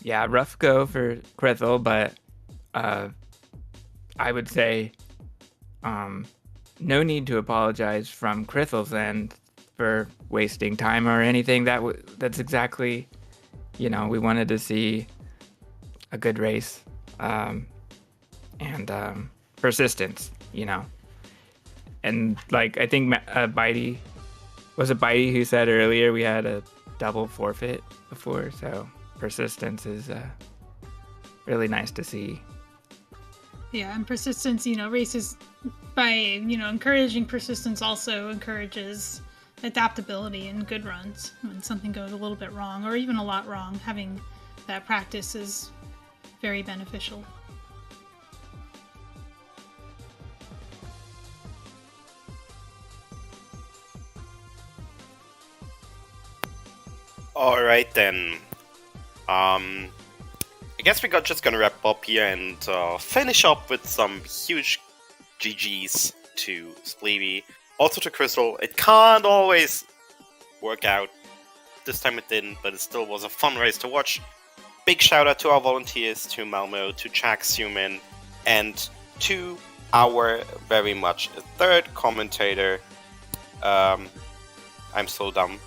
Yeah, rough go for Krithel, but I would say no need to apologize from Krithel's end for wasting time or anything. That's exactly, we wanted to see a good race. and persistence, you know. And like I think Bitey, was it Bitey who said earlier we had a double forfeit before, so persistence is really nice to see. Yeah, and persistence, you know, races by, you know, encouraging persistence also encourages adaptability and good runs. When something goes a little bit wrong or even a lot wrong, having that practice is very beneficial. All right then. I guess we're just gonna wrap up here and finish up with some huge GGs to Spleebie, also to Krithel. It can't always work out. This time it didn't, but it still was a fun race to watch. Big shout out to our volunteers, to Malmo, to Jack Suman, and to our very much third commentator. I'm so dumb.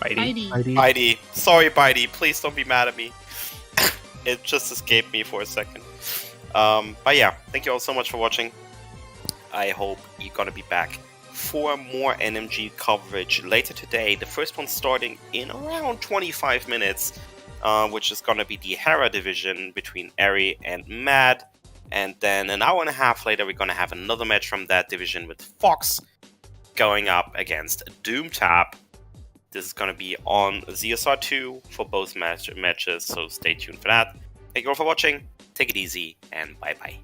Bitey. Bitey. Sorry, Bitey. Please don't be mad at me. It just escaped me for a second. But yeah, thank you all so much for watching. I hope you're gonna be back for more NMG coverage later today. The first one starting in around 25 minutes, which is gonna be the Hera division between Eri and Mad. And then an hour and a half later, we're gonna have another match from that division with Fox going up against DoomTap. This is going to be on ZSR2 for both matches, so stay tuned for that. Thank you all for watching, take it easy, and bye-bye.